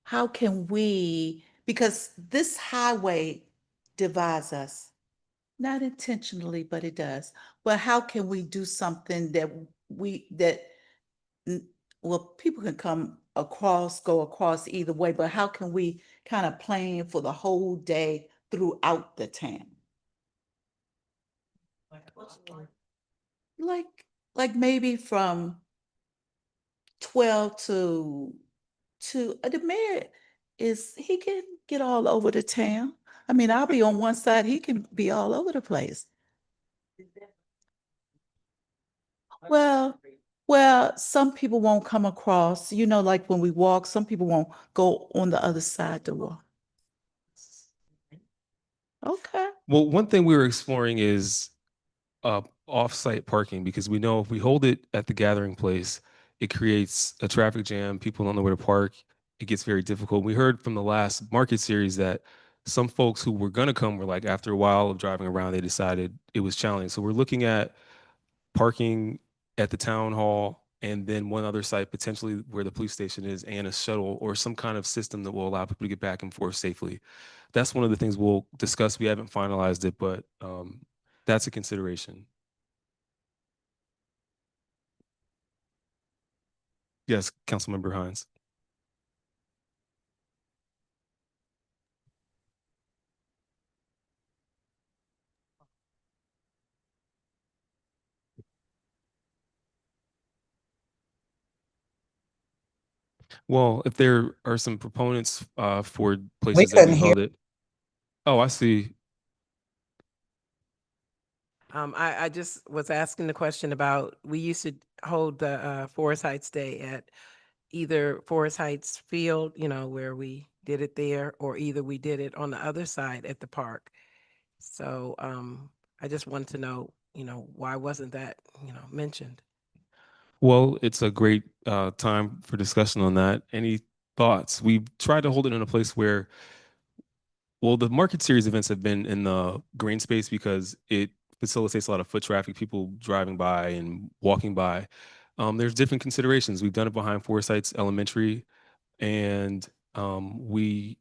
how can we, because this highway divides us, not intentionally, but it does. But how can we do something that n- well, people can come across, go across either way, but how can we kind of plan for the whole day throughout the town? Like, like maybe from 12 to the mayor he can get all over the town. I mean, I'll be on one side, he can be all over the place. Well, well, some people won't come across, you know, like when we walk, some people won't go on the other side to walk. Okay. Well, one thing we were exploring is off-site parking, because we know if we hold it at the gathering place, it creates a traffic jam. People don't know where to park. It gets very difficult. We heard from the last market series that some folks who were going to come were like, after a while of driving around, they decided it was challenging. So we're looking at parking at the town hall, and then one other site potentially where the police station is, and a shuttle or some kind of system that will allow people to get back and forth safely. That's one of the things we'll discuss. We haven't finalized it, but that's a consideration. Yes, Councilmember Hines. Well, if there are some proponents for places that couldn't we hear. held it. Oh, I see. I just was asking the question about, we used to hold the Forest Heights Day at either Forest Heights Field, you know, where we did it there, or either we did it on the other side at the park. So I just wanted to know, you know, why wasn't that, you know, mentioned? Well, it's a great time for discussion on that. Any thoughts? We've tried to hold it in a place where, well, the market series events have been in the green space because it facilitates a lot of foot traffic, people driving by and walking by. There's different considerations. We've done it behind Forest Heights Elementary, and we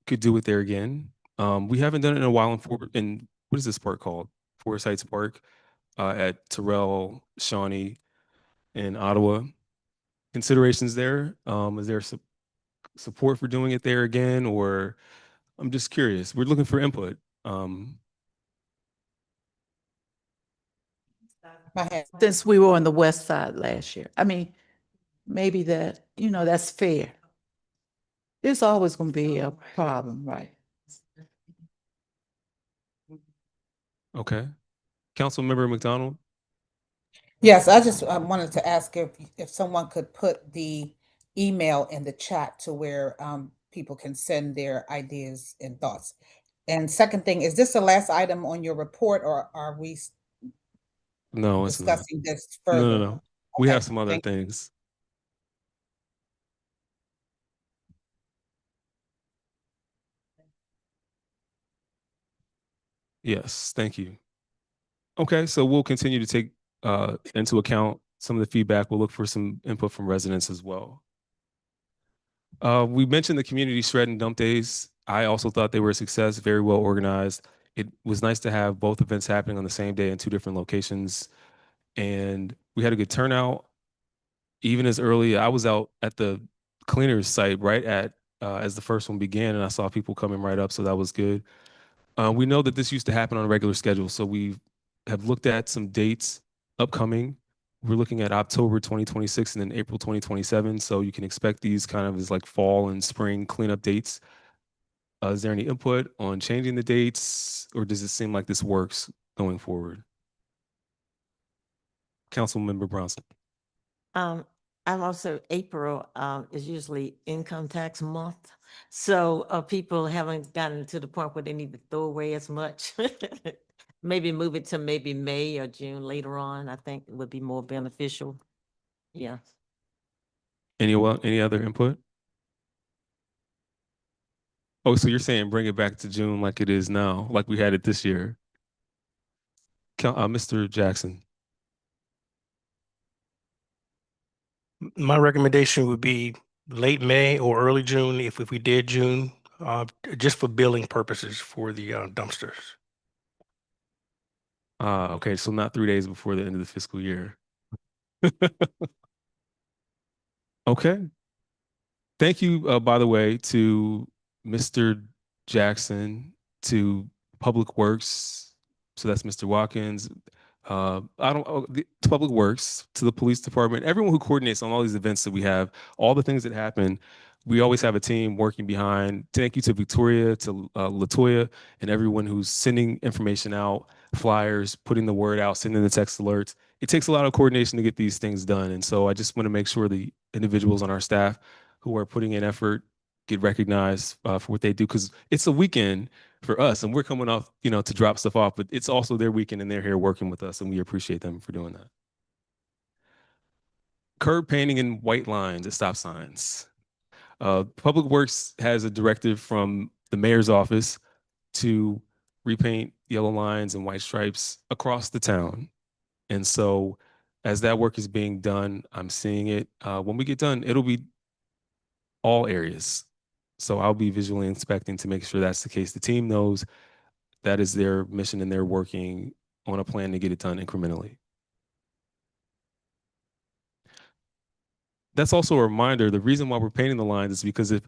could do it there again. We haven't done it in a while in what is this park called? Forest Heights Park at Terrell, Shawnee, in Ottawa. Considerations there. Is there support for doing it there again, or I'm just curious. We're looking for input. Since we were on the west side last year, I mean, maybe that, you know, that's fair. There's always going to be a problem, right? Okay. Councilmember McDonald. Yes, I just wanted to ask if someone could put the email in the chat to where people can send their ideas and thoughts. And second thing, is this the last item on your report, or are we No, it's not. discussing this No, further? no, no. We Okay, have some other thank you. things. Yes, thank you. Okay, so we'll continue to take into account some of the feedback. We'll look for some input from residents as well. We mentioned the community shred and dump days. I also thought they were a success, very well organized. It was nice to have both events happening on the same day in two different locations. And we had a good turnout. Even as early, I was out at the cleaners site right at as the first one began, and I saw people coming right up, so that was good. We know that this used to happen on a regular schedule, so we have looked at some dates upcoming. We're looking at October 2026 and then April 2027, so you can expect these kind of as like fall and spring cleanup dates. Is there any input on changing the dates, or does it seem like this works going forward? Councilmember Bronson. I'm also, April, is usually income tax month. So, people haven't gotten to the point where they need to throw away as much. Maybe move it to maybe May or June later on, I think it would be more beneficial. Yeah. Any other input? Oh, so you're saying bring it back to June like it is now, like we had it this year? Mr. Jackson. My recommendation would be late May or early June, if we did June, just for billing purposes for the dumpsters. Okay, so not 3 days before the end of the fiscal year. Okay. Thank you, by the way, to Mr. Jackson, to Public Works. So that's Mr. Watkins. To Public Works, to the police department, everyone who coordinates on all these events that we have, all the things that happen. We always have a team working behind. Thank you to Victoria, to Latoya, and everyone who's sending information out, flyers, putting the word out, sending the text alerts. It takes a lot of coordination to get these things done. And so I just want to make sure the individuals on our staff who are putting in effort get recognized for what they do, because it's a weekend for us and we're coming off, to drop stuff off, but it's also their weekend and they're here working with us and we appreciate them for doing that. Curb painting and white lines at stop signs. Public Works has a directive from the mayor's office to repaint yellow lines and white stripes across the town. And so as that work is being done, I'm seeing it. When we get done, it'll be all areas. So I'll be visually inspecting to make sure that's the case. The team knows that is their mission and they're working on a plan to get it done incrementally. That's also a reminder, the reason why we're painting the lines is because if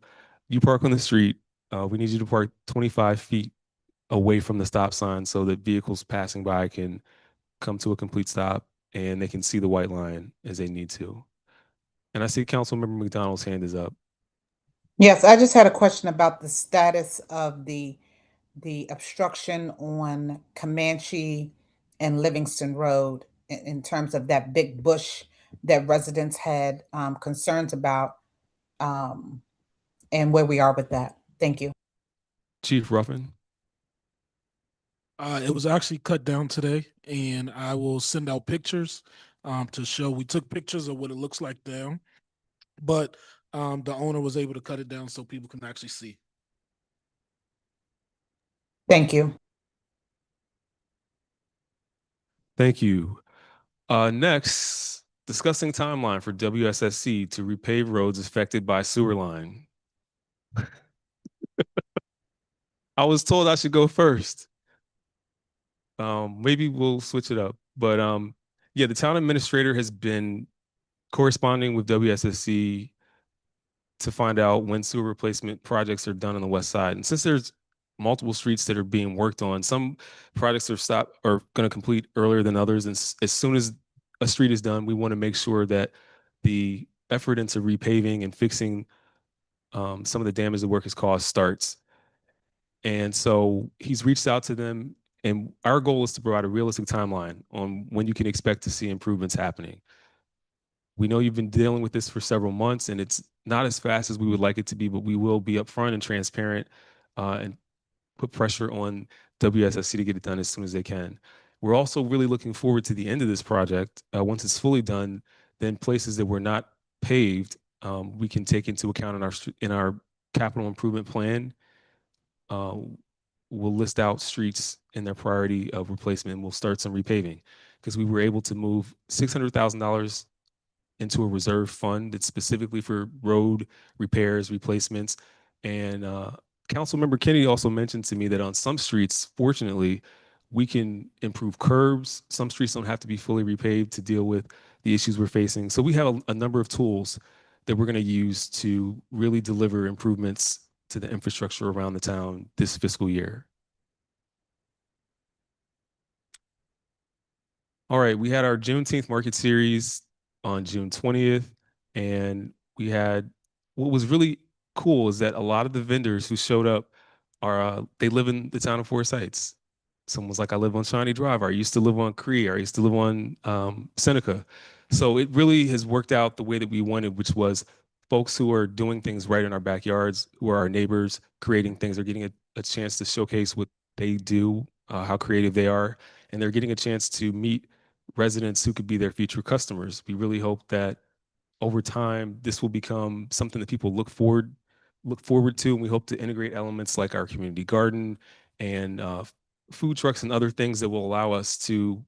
you park on the street, we need you to park 25 feet away from the stop sign so that vehicles passing by can come to a complete stop and they can see the white line as they need to. And I see Councilmember McDonald's hand is up. Yes, I just had a question about the status of the obstruction on Comanche and Livingston Road in terms of that big bush that residents had concerns about, and where we are with that. Thank you. Chief Ruffin. It was actually cut down today, and I will send out pictures to show. We took pictures of what it looks like down, but the owner was able to cut it down so people can actually see. Thank you. Thank you. Next, discussing timeline for WSSC to repave roads affected by sewer line. I was told I should go first. Maybe we'll switch it up. But yeah, the town administrator has been corresponding with WSSC to find out when sewer replacement projects are done on the west side. And since there's multiple streets that are being worked on, some projects are going to complete earlier than others. And as soon as a street is done, we want to make sure that the effort into repaving and fixing some of the damage the work has caused starts. And so he's reached out to them, and our goal is to provide a realistic timeline on when you can expect to see improvements happening. We know you've been dealing with this for several months, and it's not as fast as we would like it to be, but we will be upfront and transparent and put pressure on WSSC to get it done as soon as they can. We're also really looking forward to the end of this project. Once it's fully done, then places that were not paved, we can take into account in our capital improvement plan. We'll list out streets in their priority of replacement, and we'll start some repaving because we were able to move $600,000 into a reserve fund that's specifically for road repairs, replacements. And Councilmember Kennedy also mentioned to me that on some streets, fortunately, we can improve curbs. Some streets don't have to be fully repaved to deal with the issues we're facing. So we have a number of tools that we're going to use to really deliver improvements to the infrastructure around the town this fiscal year. All right, we had our Juneteenth market series on June 20th, and we had, what was really cool is that a lot of the vendors who showed up they live in the town of Forest Heights. Someone was like, I live on Shawnee Drive, or I used to live on Cree, or I used to live on Seneca. So it really has worked out the way that we wanted, which was folks who are doing things right in our backyards, who are our neighbors, creating things, are getting a chance to showcase what they do, how creative they are, and they're getting a chance to meet residents who could be their future customers. We really hope that over time, this will become something that people look forward look forward to, and we hope to integrate elements like our community garden and food trucks and other things that will allow us to,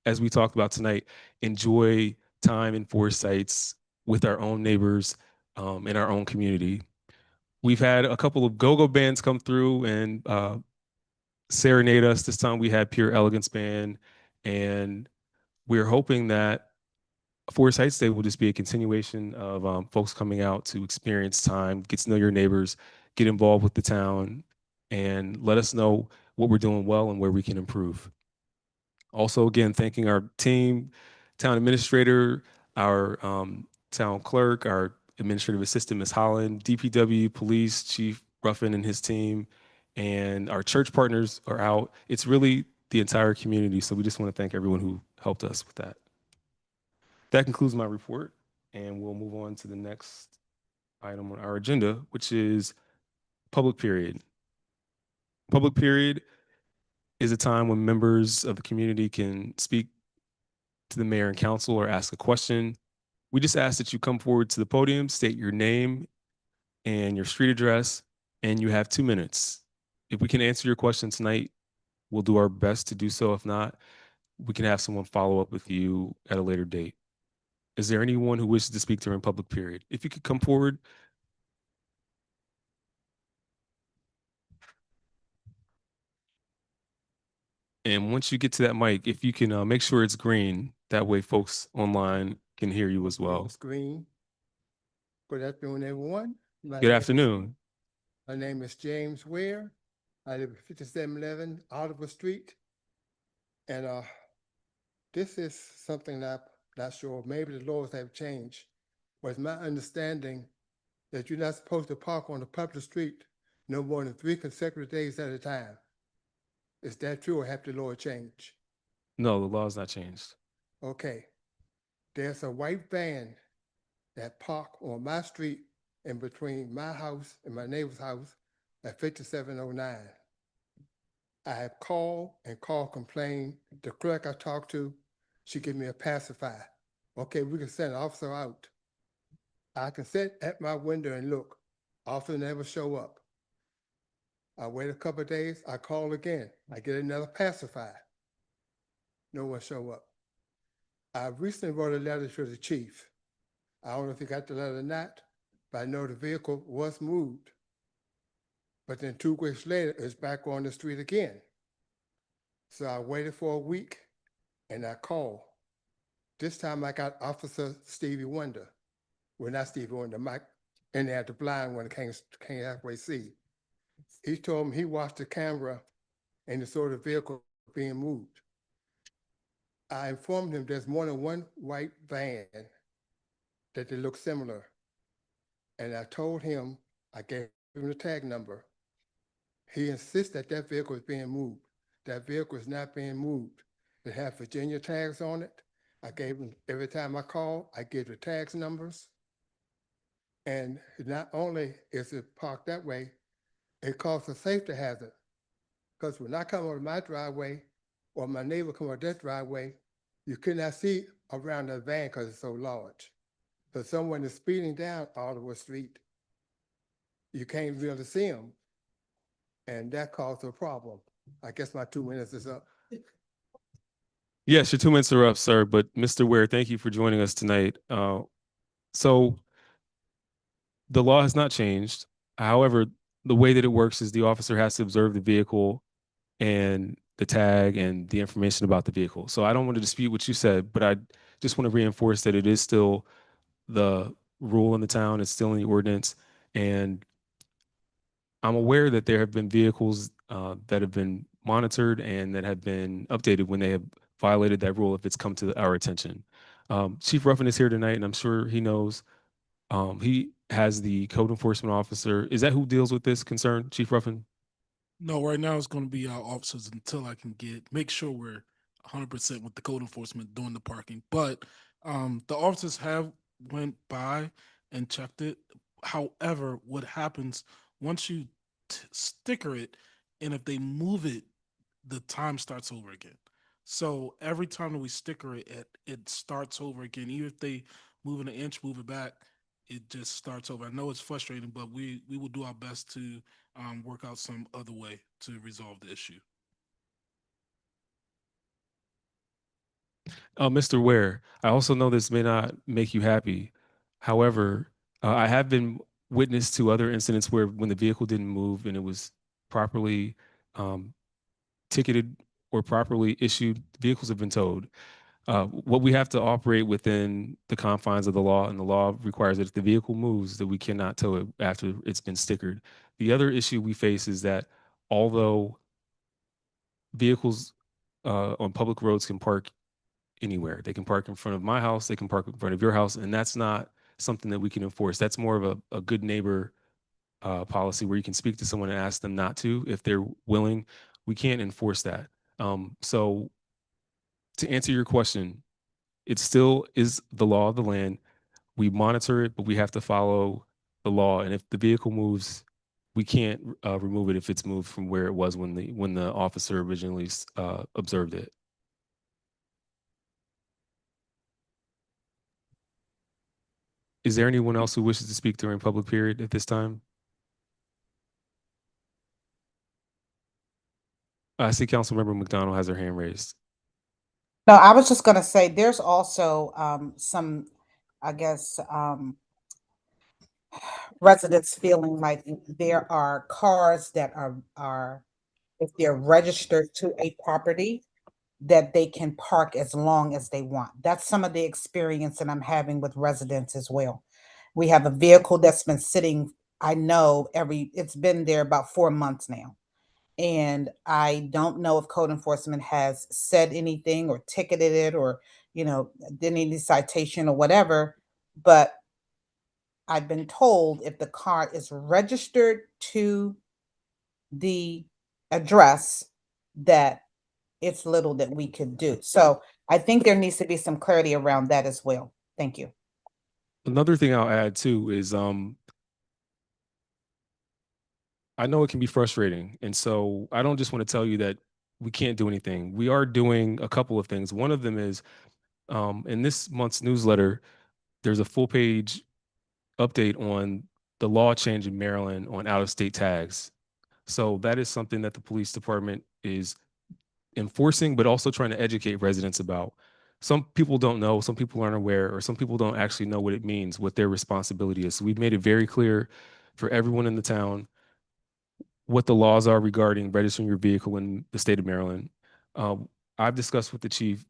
as we talked about tonight, enjoy time in Forest Sites with our own neighbors in our own community. We've had a couple of go-go bands come through and serenade us. This time we had Pure Elegance Band, and we're hoping that Forest Heights Day will just be a continuation of folks coming out to experience time, get to know your neighbors, get involved with the town, and let us know what we're doing well and where we can improve. Also, again, thanking our team, town administrator, our town clerk, our administrative assistant, Ms. Holland, DPW, police, Chief Ruffin and his team, and our church partners are out. It's really the entire community. So we just want to thank everyone who helped us with that. That concludes my report, and we'll move on to the next item on our agenda, which is public period. Public period is a time when members of the community can speak to the mayor and council or ask a question. We just ask that you come forward to the podium, state your name and your street address, and you have 2 minutes. If we can answer your question tonight, we'll do our best to do so. If not, we can have someone follow up with you at a later date. Is there anyone who wishes to speak during public period? If you could come forward. And once you get to that mic, if you can make sure it's green, that way folks online can hear you as well. It's green. Good afternoon, everyone. Good afternoon. My name is James Ware. I live at 5711 Oliver Street. And this is something that I'm not sure, maybe the laws have changed. But it's my understanding that you're not supposed to park on the public street no more than 3 consecutive days at a time. Is that true, or have the law changed? No, the law has not changed. Okay. There's a white van that parked on my street in between my house and my neighbor's house at 5709. I have called and complained. The clerk I talked to, she gave me a pacifier. Okay, we can send an officer out. I can sit at my window and look. Officer never show up. I wait a couple of days, I call again. I get another pacifier. No one show up. I recently wrote a letter to the chief. I don't know if he got the letter or not, but I know the vehicle was moved. But then 2 weeks later, it's back on the street again. So I waited for a week and I called. This time I got Officer Stevie Wonder. Well, not Stevie Wonder, Mike, and they had the blind one that can't halfway see. He told me he watched the camera and he saw the vehicle being moved. I informed him there's more than one white van that they look similar. And I told him, I gave him the tag number. He insists that that vehicle is being moved. That vehicle is not being moved. It has Virginia tags on it. I gave him, every time I call, I give the tags numbers. And not only is it parked that way, it causes a safety hazard. Because when I come on my driveway or my neighbor come on that driveway, you cannot see around the van because it's so large. So someone is speeding down Oliver Street, you can't really see them. And that caused a problem. I guess my 2 minutes is up. Yes, your 2 minutes are up, sir. But Mr. Ware, thank you for joining us tonight. So the law has not changed. However, the way that it works is the officer has to observe the vehicle and the tag and the information about the vehicle. So I don't want to dispute what you said, but I just want to reinforce that it is still the rule in the town. It's still in the ordinance. And I'm aware that there have been vehicles that have been monitored and that have been updated when they have violated that rule if it's come to our attention. Chief Ruffin is here tonight, and I'm sure he knows. He has the code enforcement officer. Is that who deals with this concern, Chief Ruffin? No, right now it's going to be our officers until I can make sure we're 100% with the code enforcement doing the parking. But the officers have went by and checked it. However, what happens once you sticker it, and if they move it, the time starts over again. So every time that we sticker it, it starts over again. Even if they move it an inch, move it back, it just starts over. I know it's frustrating, but we will do our best to work out some other way to resolve the issue. Mr. Ware, I also know this may not make you happy. However, I have been witness to other incidents where when the vehicle didn't move and it was properly um, ticketed or properly issued, vehicles have been towed. What we have to operate within the confines of the law, and the law requires that if the vehicle moves, that we cannot tow it after it's been stickered. The other issue we face is that although vehicles on public roads can park anywhere, they can park in front of my house, they can park in front of your house, and that's not something that we can enforce. That's more of a good neighbor policy where you can speak to someone and ask them not to if they're willing. We can't enforce that. So to answer your question, it still is the law of the land. We monitor it, but we have to follow the law. And if the vehicle moves, we can't remove it if it's moved from where it was when the officer originally observed it. Is there anyone else who wishes to speak during public period at this time? I see Councilmember McDonald has her hand raised. No, I was just gonna say, there's also some, I guess, residents feeling like there are cars that are, if they're registered to a property, that they can park as long as they want. That's some of the experience that I'm having with residents as well. We have a vehicle that's been sitting, I know it's been there about 4 months now. And I don't know if code enforcement has said anything or ticketed it or, did any citation or whatever, but I've been told if the car is registered to the address, that it's little that we could do. So I think there needs to be some clarity around that as well. Thank you. Another thing I'll add too is I know it can be frustrating. And so I don't just want to tell you that we can't do anything. We are doing a couple of things. One of them is in this month's newsletter, there's a full page update on the law change in Maryland on out-of-state tags. So that is something that the police department is enforcing, but also trying to educate residents about. Some people don't know, some people aren't aware, or some people don't actually know what it means, what their responsibility is. So we've made it very clear for everyone in the town what the laws are regarding registering your vehicle in the state of Maryland. I've discussed with the chief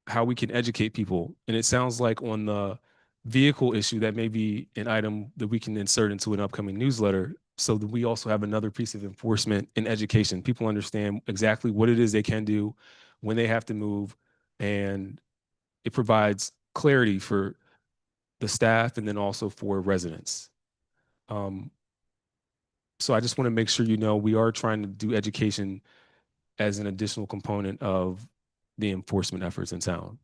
how we can educate people. And it sounds like on the vehicle issue, that may be an item that we can insert into an upcoming newsletter so that we also have another piece of enforcement and education. People understand exactly what it is they can do when they have to move. And it provides clarity for the staff and then also for residents. So I just want to make sure you know we are trying to do education as an additional component of the enforcement efforts in town.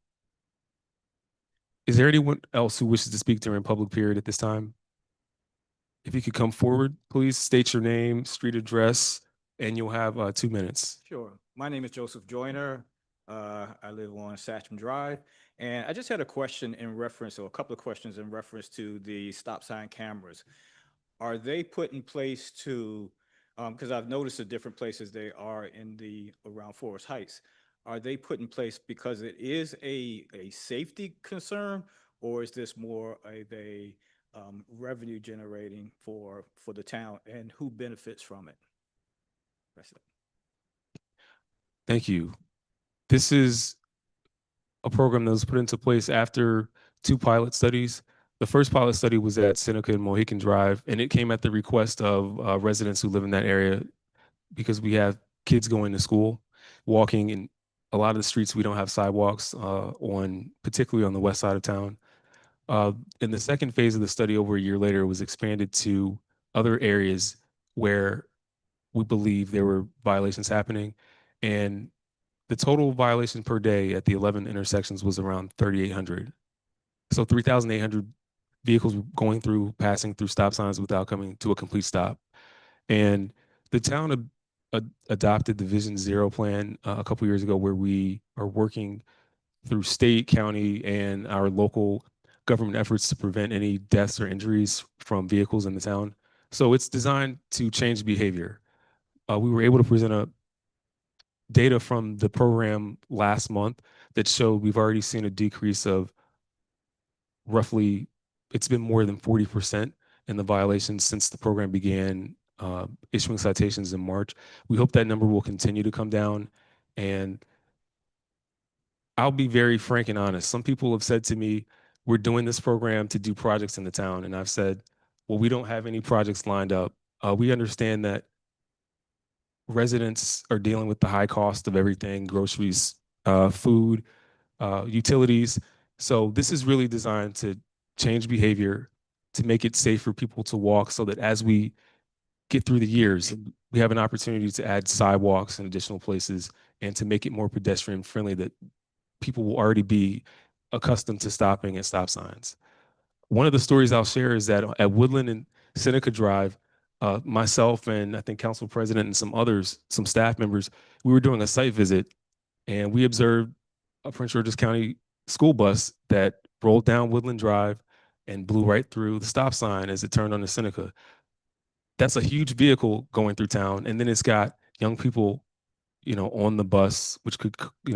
Is there anyone else who wishes to speak during public period at this time? If you could come forward, please state your name, street address, and you'll have 2 minutes. Sure. My name is Joseph Joyner. I live on Satcham Drive. And I just had a question in reference, or a couple of questions in reference to the stop sign cameras. Are they put in place to, because I've noticed the different places they are around Forest Heights. Are they put in place because it is a safety concern, or is this more of a revenue generating for the town, and who benefits from it? That's it. Thank you. This is a program that was put into place after 2 pilot studies. The first pilot study was at Seneca and Mohican Drive, and it came at the request of residents who live in that area because we have kids going to school, walking, and a lot of the streets we don't have sidewalks on, particularly on the west side of town. In the second phase of the study, over a year later, it was expanded to other areas where we believe there were violations happening. And the total violation per day at the 11 intersections was around 3,800. So 3,800 vehicles going through, passing through stop signs without coming to a complete stop. And the town adopted the Vision Zero plan a couple years ago, where we are working through state, county, and our local government efforts to prevent any deaths or injuries from vehicles in the town. So it's designed to change behavior. We were able to present a data from the program last month that showed we've already seen a decrease of roughly, it's been more than 40% in the violations since the program began issuing citations in March. We hope that number will continue to come down. And I'll be very frank and honest. Some people have said to me, we're doing this program to do projects in the town. And I've said, well, we don't have any projects lined up. We understand that residents are dealing with the high cost of everything, groceries, food, utilities. So this is really designed to change behavior, to make it safe for people to walk so that as we get through the years, we have an opportunity to add sidewalks and additional places and to make it more pedestrian friendly, that people will already be accustomed to stopping at stop signs. One of the stories I'll share is that at Woodland and Seneca Drive, myself and I think Council President and some others, some staff members, we were doing a site visit and we observed a Prince George's County school bus that rolled down Woodland Drive and blew right through the stop sign as it turned onto Seneca. That's a huge vehicle going through town. And then it's got young people, on the bus, which could,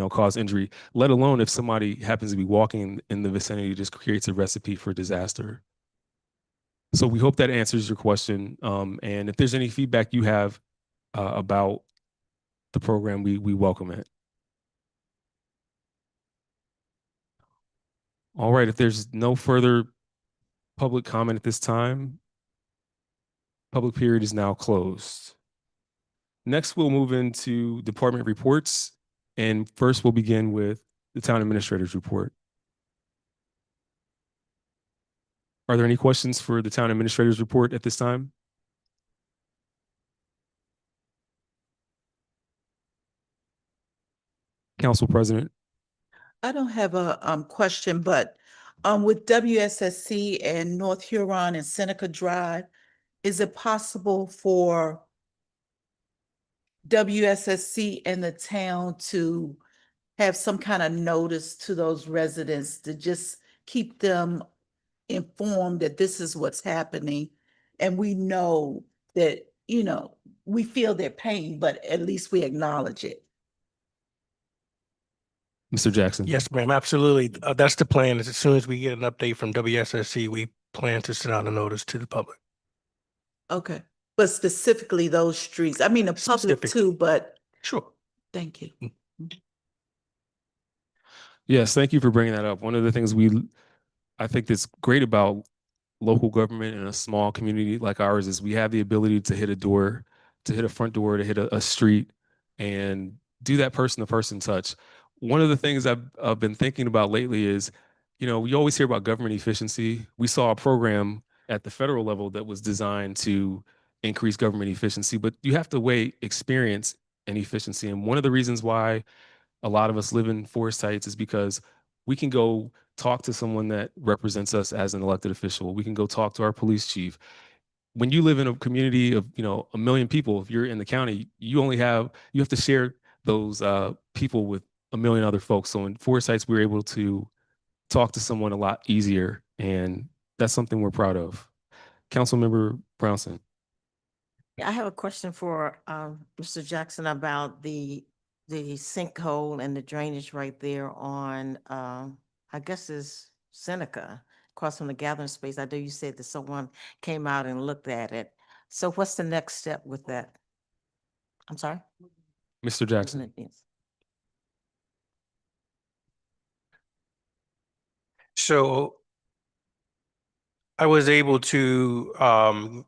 cause injury, let alone if somebody happens to be walking in the vicinity, just creates a recipe for disaster. So we hope that answers your question. And if there's any feedback you have about the program, we welcome it. All right, if there's no further public comment at this time, public period is now closed. Next, we'll move into department reports. And first, we'll begin with the town administrator's report. Are there any questions for the town administrator's report at this time? Council President. I don't have a question, but with WSSC and North Huron and Seneca Drive, is it possible for WSSC and the town to have some kind of notice to those residents to just keep them informed that this is what's happening? And we know that, we feel their pain, but at least we acknowledge it. Mr. Jackson. Yes, ma'am, absolutely. That's the plan. Is as soon as we get an update from WSSC, we plan to send out a notice to the public. Okay, but specifically those streets, I mean, the public too, but. Sure. Thank you. Yes, thank you for bringing that up. One of the things I think that's great about local government in a small community like ours is we have the ability to hit a door, to hit a front door, to hit a street, and do that person-to-person touch. One of the things I've been thinking about lately is, we always hear about government efficiency. We saw a program at the federal level that was designed to increase government efficiency, but you have to weigh experience and efficiency. And one of the reasons why a lot of us live in Forest Heights is because we can go talk to someone that represents us as an elected official. We can go talk to our police chief. When you live in a community of, 1 million people, if you're in the county, you have to share those people with 1 million other folks. So in Forest Heights, we're able to talk to someone a lot easier, and that's something we're proud of. Councilmember Brownson. Yeah, I have a question for Mr. Jackson about the sinkhole and the drainage right there on, I guess is Seneca, across from the gathering space. I know you said that someone came out and looked at it. So what's the next step with that? I'm sorry? Mr. Jackson. So I was able to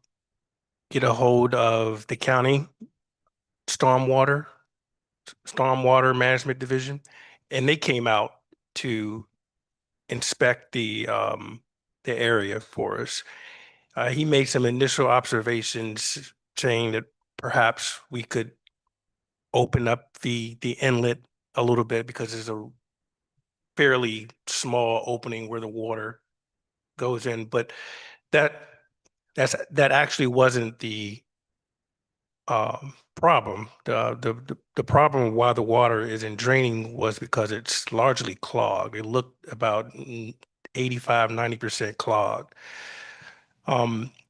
get a hold of the county stormwater management division, and they came out to inspect the area for us. He made some initial observations saying that perhaps we could open up the inlet a little bit because there's a fairly small opening where the water goes in, but that actually wasn't the problem. The problem why the water isn't draining was because it's largely clogged. It looked about 85, 90% clogged.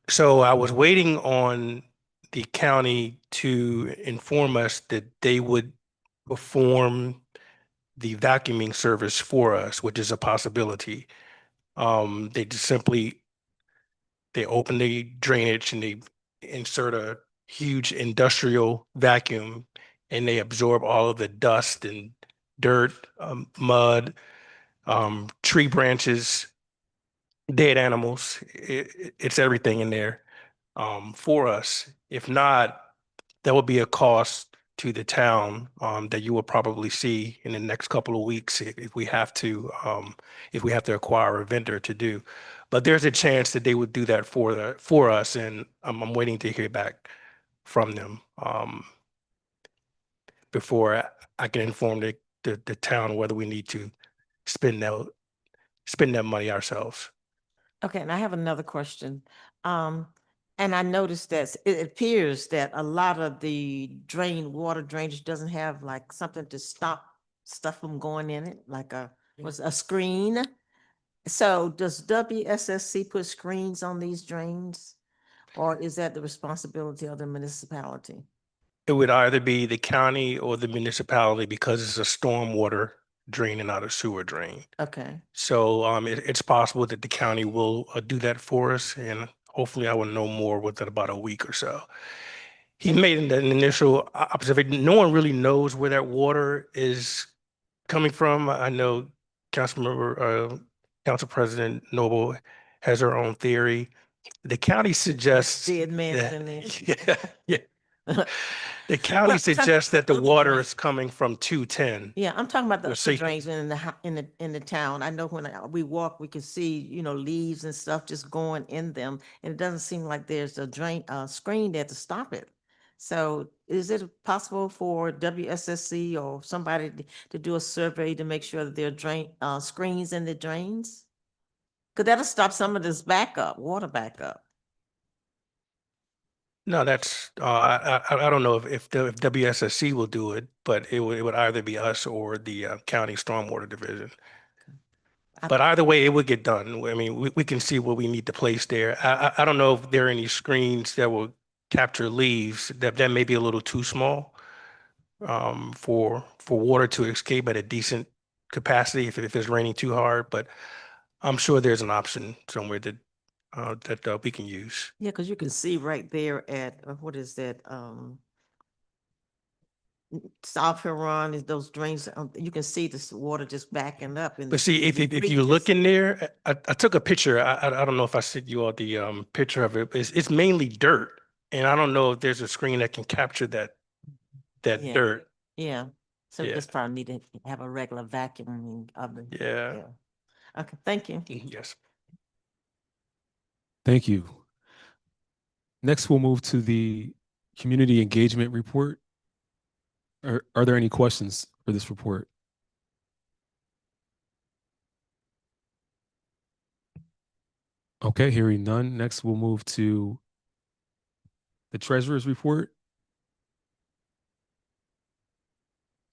So I was waiting on the county to inform us that they would perform the vacuuming service for us, which is a possibility. They just simply, they open the drainage and they insert a huge industrial vacuum and they absorb all of the dust and dirt, mud, tree branches, dead animals. It's everything in there for us. If not, there will be a cost to the town that you will probably see in the next couple of weeks if we have to acquire a vendor to do. But there's a chance that they would do that for us, and I'm waiting to hear back from them before I can inform the town whether we need to spend that money ourselves. Okay, and I have another question. And I noticed that it appears that a lot of the water drainage doesn't have like something to stop stuff from going in it, like was a screen. So does WSSC put screens on these drains? Or is that the responsibility of the municipality? It would either be the county or the municipality because it's a stormwater drain and not a sewer drain. Okay, So it's possible that the county will do that for us, and hopefully I will know more within about a week or so. He made an initial observation. No one really knows where that water is coming from. I know Council President Noble has her own theory. The county suggests dead man's that, in there. yeah. The county Well, suggests that the other water drains. is coming from 210. Yeah, I'm talking about the Well, other see- drains in the town. I know when we walk, we can see, leaves and stuff just going in them. And it doesn't seem like there's a screen there to stop it. So is it possible for WSSC or somebody to do a survey to make sure that there are screens in the drains? Cause that'll stop some of this water backup. No, that's I don't know if WSSC will do it, but it would either be us or the county stormwater division. But either way, it would get done. I mean, we can see what we need to place there. I don't know if there are any screens that will capture leaves. That may be a little too small for water to escape at a decent capacity if it's raining too hard. But I'm sure there's an option somewhere that we can use. Yeah, cause you can see right there at, what is that? South Huron is those drains, you can see this water just backing up. And But see, if you look in there, I took a picture. I don't know if I sent you all the picture of it. But it's mainly dirt, and I don't know if there's a screen that can capture that Yeah. dirt. Yeah, so we Yeah. just probably need to have a regular vacuuming of the. Yeah. Okay, thank you. Yes. Thank you. Next, we'll move to the community engagement report. Are there any questions for this report? Okay, hearing none. Next, we'll move to the treasurer's report.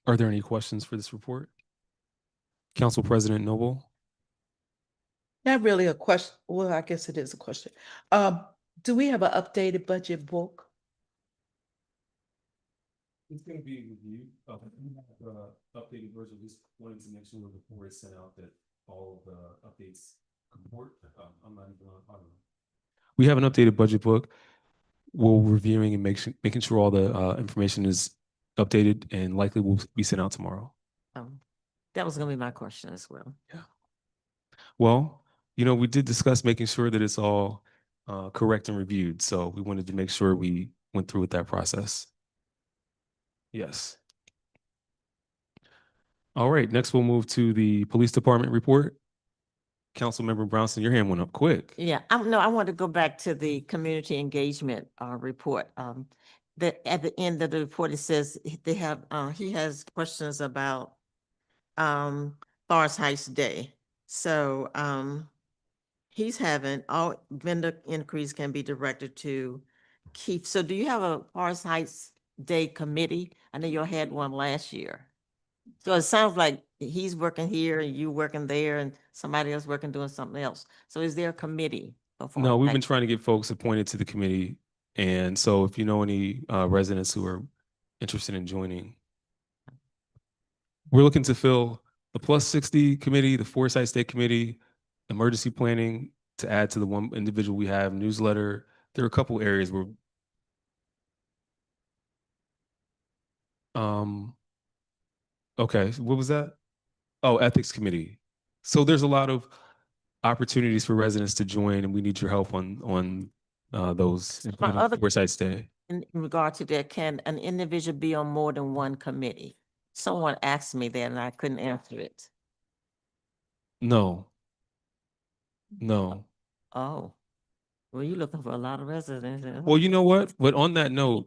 Are there any questions for this report? Council President Noble? Not really a question. Well, I guess it is a question. Do we have an updated budget book? It's going to be reviewed. We have updated version. Just wanting to make sure before it's sent out that all of the updates comport. I'm not even on. I don't know. We have an updated budget book. We're reviewing and making sure all the information is updated and likely will be sent out tomorrow. That was gonna be my question as well. Yeah. Well, we did discuss making sure that it's all correct and reviewed. So we wanted to make sure we went through with that process. Yes. All right, next we'll move to the police department report. Councilmember Brownson, your hand went up quick. Yeah, I want to go back to the community engagement report. That at the end of the report, it says he has questions about Forest Heights Day. So he's having all vendor increase can be directed to Keith. So do you have a Forest Heights Day committee? I know you had one last year. So it sounds like he's working here and you working there and somebody else working doing something else. So is there a committee? No, we've been trying to get folks appointed to the committee. And so if you know any residents who are interested in joining, we're looking to fill the Plus 60 committee, the Foresight State Committee, emergency planning to add to the one individual we have, newsletter. There are a couple areas where okay, what was that? Oh, ethics committee. So there's a lot of opportunities for residents to join, and we need your help on those, including other- Foresight State. In regard to that, can an individual be on more than one committee? Someone asked me that and I couldn't answer it. No. No. Oh, well, you're looking for a lot of residents. Well, you know what? But on that note,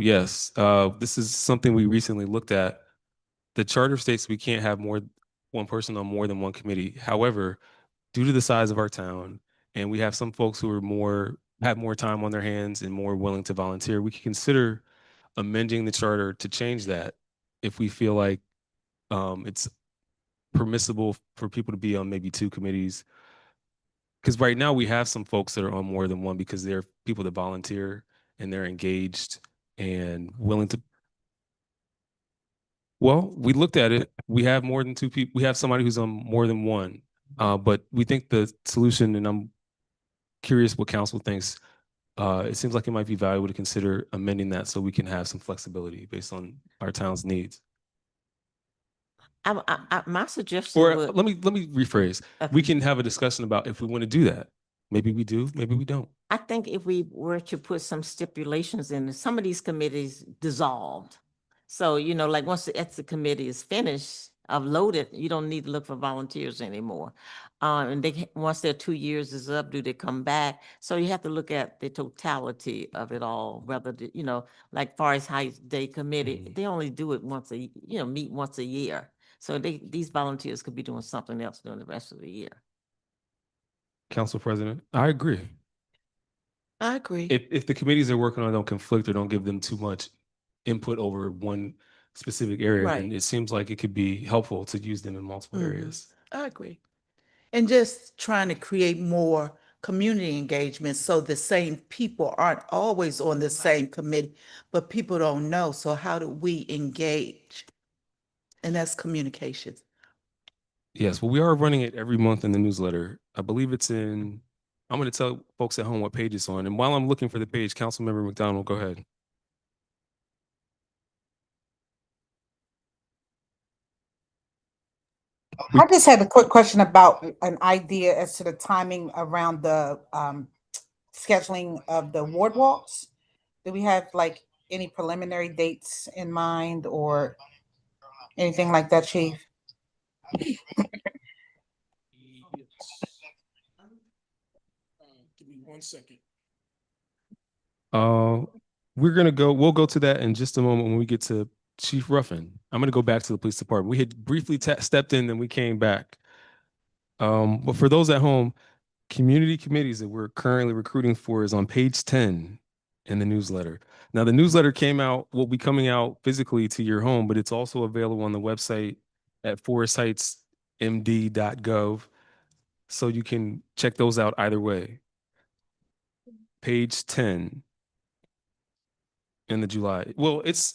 yes, this is something we recently looked at. The charter states we can't have one person on more than one committee. However, due to the size of our town, and we have some folks who have more time on their hands and more willing to volunteer, we could consider amending the charter to change that if we feel like it's permissible for people to be on maybe two committees. Because right now we have some folks that are on more than one because they're people that volunteer and they're engaged and willing to. Well, we looked at it. We have more than two people. We have somebody who's on more than one. But we think the solution, and I'm curious what council thinks, it seems like it might be valuable to consider amending that so we can have some flexibility based on our town's needs. My suggestion Or would. let me rephrase. We can have a discussion about if we want to do that. Maybe we do, maybe we don't. I think if we were to put some stipulations in, some of these committees dissolved. So, like once the ethics committee is finished, loaded, you don't need to look for volunteers anymore. And once their 2 years is up, do they come back? So you have to look at the totality of it all, rather than, like Forest Heights Day Committee, they only do it once meet once a year. So these volunteers could be doing something else during the rest of the year. Council President, I agree. I agree. If the committees they're working on don't conflict or don't give them too much input over one specific area, then Right. it seems like it could be helpful to use them in multiple Mhm. areas. I agree. And just trying to create more community engagement so the same people aren't always on the same committee, but people don't know. So how do we engage? And that's communication. Yes, well, we are running it every month in the newsletter. I believe it's in, I'm going to tell folks at home what page it's on. And while I'm looking for the page, Councilmember McDonald, go ahead. I just had a quick question about an idea as to the timing around the scheduling of the ward walks. Do we have like any preliminary dates in mind or anything like that, Chief? Give me 1 second. We'll go to that in just a moment when we get to Chief Ruffin. I'm going to go back to the police department. We had briefly stepped in, then we came back. But for those at home, community committees that we're currently recruiting for is on page 10 in the newsletter. Now, the newsletter will be coming out physically to your home, but it's also available on the website at forestheightsmd.gov. So you can check those out either way. Page 10 in the July. Well, It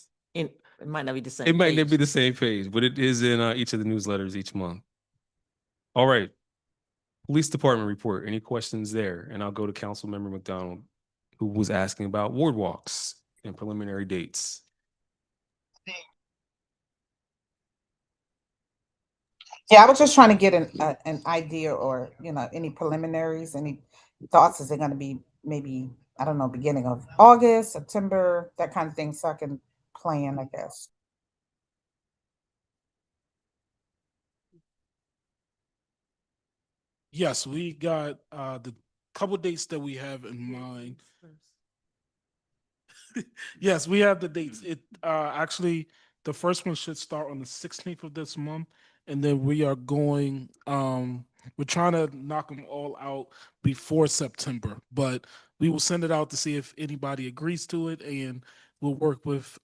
might not be the same. It might not be the same page, but it is in each of the newsletters each month. All right. Police Department report. Any questions there? And I'll go to Councilmember McDonald, who was asking about ward walks and preliminary dates. Yeah, I was just trying to get an idea or, any preliminaries, any thoughts? Is it going to be maybe, I don't know, beginning of August, September, that kind of thing, so I can plan, I guess. Yes, we got the couple dates that we have in mind. Yes, we have the dates. It actually the first one should start on the 16th of this month, and then we are going. We're trying to knock them all out before September, but we will send it out to see if anybody agrees to it, and we'll work with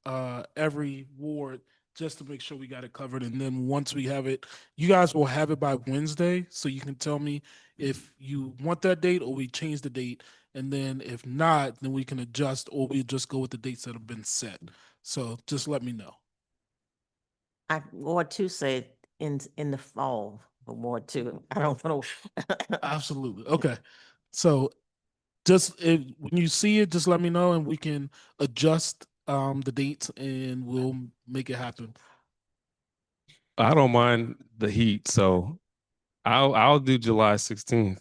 every ward just to make sure we got it covered. And then once we have it, you guys will have it by Wednesday, so you can tell me if you want that date or we change the date. And then if not, then we can adjust or we just go with the dates that have been set. So just let me know. Ward 2 said in the fall for Ward 2. I don't know. Absolutely. Okay. So just when you see it, just let me know and we can adjust the dates and we'll make it happen. I don't mind the heat, so I'll do July 16th.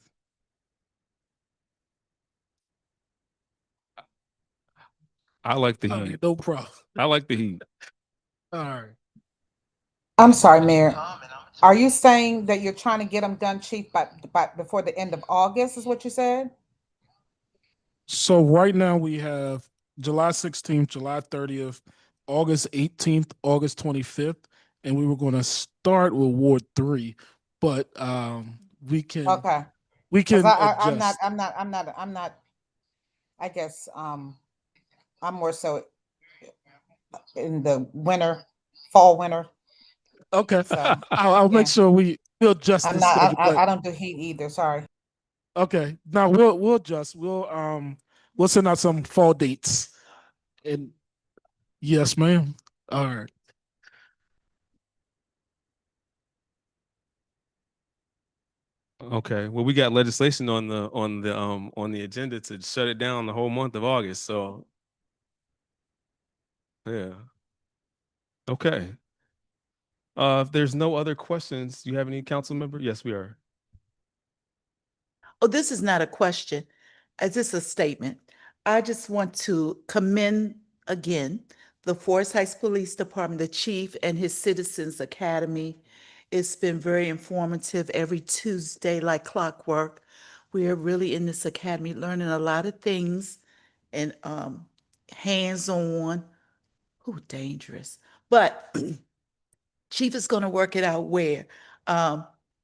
I like the heat. No problem. I like the heat. All right. I'm sorry, Mayor. Are you saying that you're trying to get them done, Chief, by before the end of August, is what you said? So right now we have July 16th, July 30th, August 18th, August 25th, and we were going to start with Ward 3, but we can Okay. we 'Cause can I'm not, adjust. I'm not, I guess, I'm more so in the winter, fall, winter. Okay. So, I'll make yeah. sure we'll adjust I'm the not, schedule. But I don't do heat either, sorry. okay. Now we'll adjust. We'll send out some fall dates. And yes, ma'am. All right. Okay. Well, we got legislation on the agenda to shut it down the whole month of August. So yeah. Okay. If there's no other questions, do you have any council member? Yes, we are. Oh, this is not a question. It's just a statement. I just want to commend again the Forest Heights Police Department, the chief and his Citizens Academy. It's been very informative every Tuesday, like clockwork. We are really in this academy learning a lot of things and hands-on. Oh, dangerous. But Chief is going to work it out where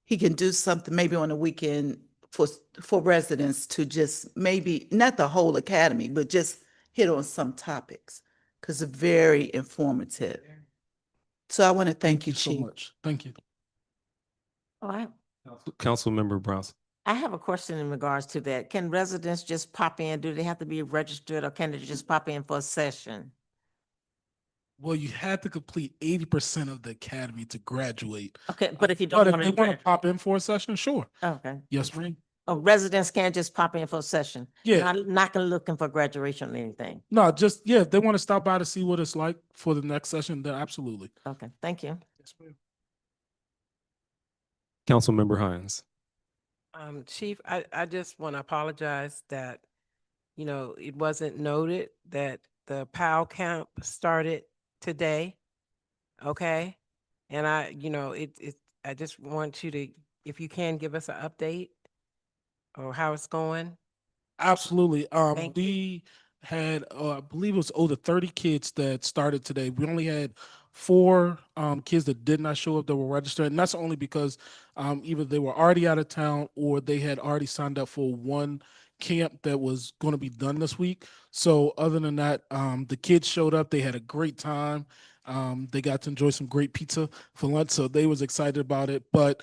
he can do something maybe on the weekend for residents to just maybe not the whole academy, but just hit on some topics because it's very informative. So I want to thank you, so Chief. much. Thank you. Oh, Council member Brownson. I have a question in regards to that. Can residents just pop in? Do they have to be registered or can they just pop in for a session? Well, you had to complete 80% of the academy to graduate. Okay, but if you But don't if want they to, want to pop in for a session, sure. okay. Yes, ma'am. Oh, residents can't just pop in for a session. Yeah. Not gonna looking for graduation or anything. No, just yeah, if they want to stop by to see what it's like for the next session, then absolutely. Okay, thank you. Yes, ma'am. Council member Hines. Chief, I just want to apologize that, it wasn't noted that the POW camp started today. Okay. And I just want you to, if you can, give us an update or how it's going. Absolutely. Thank We had, I believe it was over 30 kids that started today. We only had 4 kids that did not show up that were registered, and that's only because either they were already out of town or they had already signed up for one camp that was going to be done this week. So other than that, the kids showed up. They had a great time. They got to enjoy some great pizza for lunch, so they was excited about it. But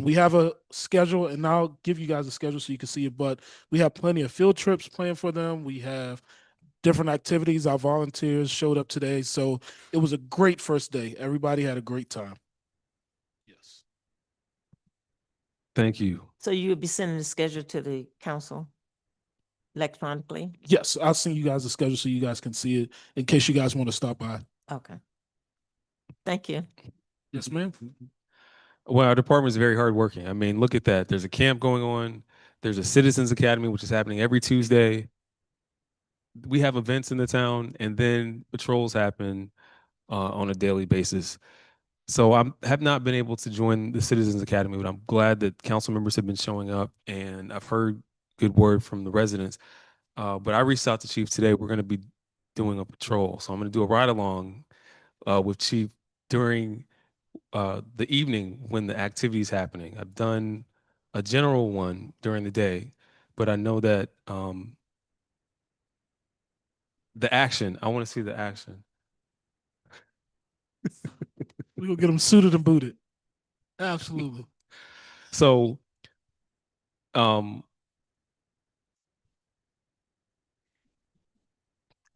we have a schedule, and I'll give you guys a schedule so you can see it. But we have plenty of field trips planned for them. We have different activities. Our volunteers showed up today. So it was a great first day. Everybody had a great time. Yes. Thank you. So you'll be sending the schedule to the council electronically? Yes, I'll send you guys a schedule so you guys can see it in case you guys want to stop by. Okay. Thank you. Yes, ma'am. Well, our department is very hardworking. I mean, look at that. There's a camp going on. There's a Citizens Academy, which is happening every Tuesday. We have events in the town, and then patrols happen on a daily basis. So I have not been able to join the Citizens Academy, but I'm glad that council members have been showing up, and I've heard good word from the residents. But I reached out to Chief today. We're going to be doing a patrol, so I'm going to do a ride along with Chief during the evening when the activity is happening. I've done a general one during the day, but I know that the action, I want to see the action. We gonna get them suited and booted. Absolutely. So, um,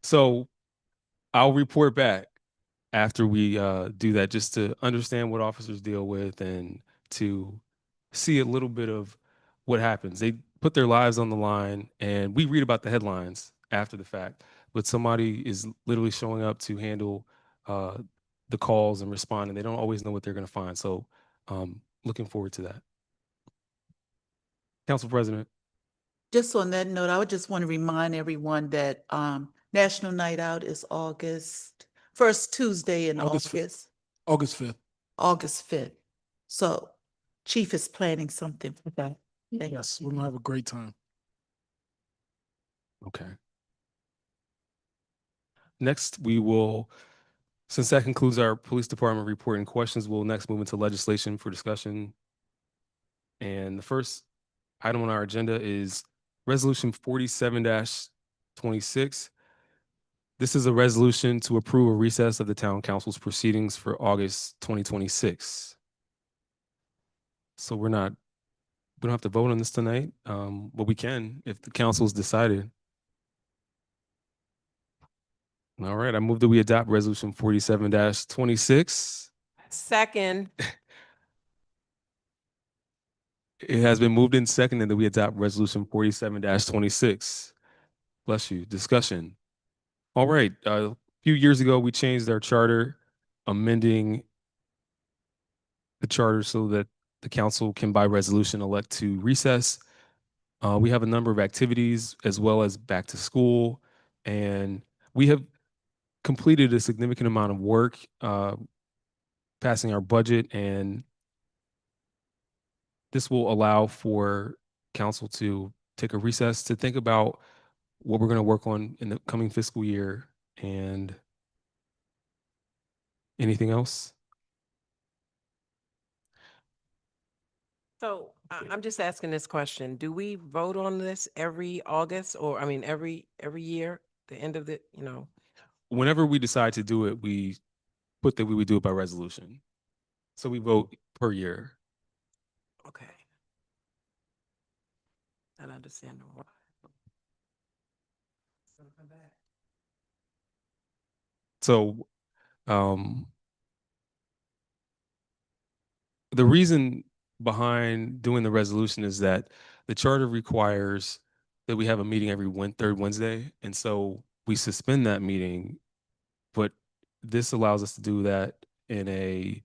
so I'll report back after we do that, just to understand what officers deal with and to see a little bit of what happens. They put their lives on the line, and we read about the headlines after the fact, but somebody is literally showing up to handle the calls and respond, and they don't always know what they're going to find. So looking forward to that. Council President. Just on that note, I would just want to remind everyone that National Night Out is first Tuesday in August August, August 5th. August 5th. So Chief is planning something for that. Thank you. Yes, we're gonna have a great time. Okay. Next, we will, since that concludes our police department report and questions, we'll next move into legislation for discussion. And the first item on our agenda is Resolution 47-26. This is a resolution to approve a recess of the town council's proceedings for August 2026. So we don't have to vote on this tonight, but we can if the council's decided. All right, I move that we adopt Resolution 47-26. Second. It has been moved and seconded that we adopt Resolution 47-26. Bless you. Discussion. All right. A few years ago, we changed our charter, amending the charter so that the council can, by resolution, elect to recess. We have a number of activities as well as back to school, and we have completed a significant amount of work passing our budget, and this will allow for council to take a recess to think about what we're going to work on in the coming fiscal year. And anything else? So I'm just asking this question. Do we vote on this every August, or I mean, every year, the end of the, Whenever we decide to do it, we put that we would do it by resolution. So we vote per year. okay. I understand why. So the reason behind doing the resolution is that the charter requires that we have a meeting every third Wednesday. And so we suspend that meeting, but this allows us to do that in a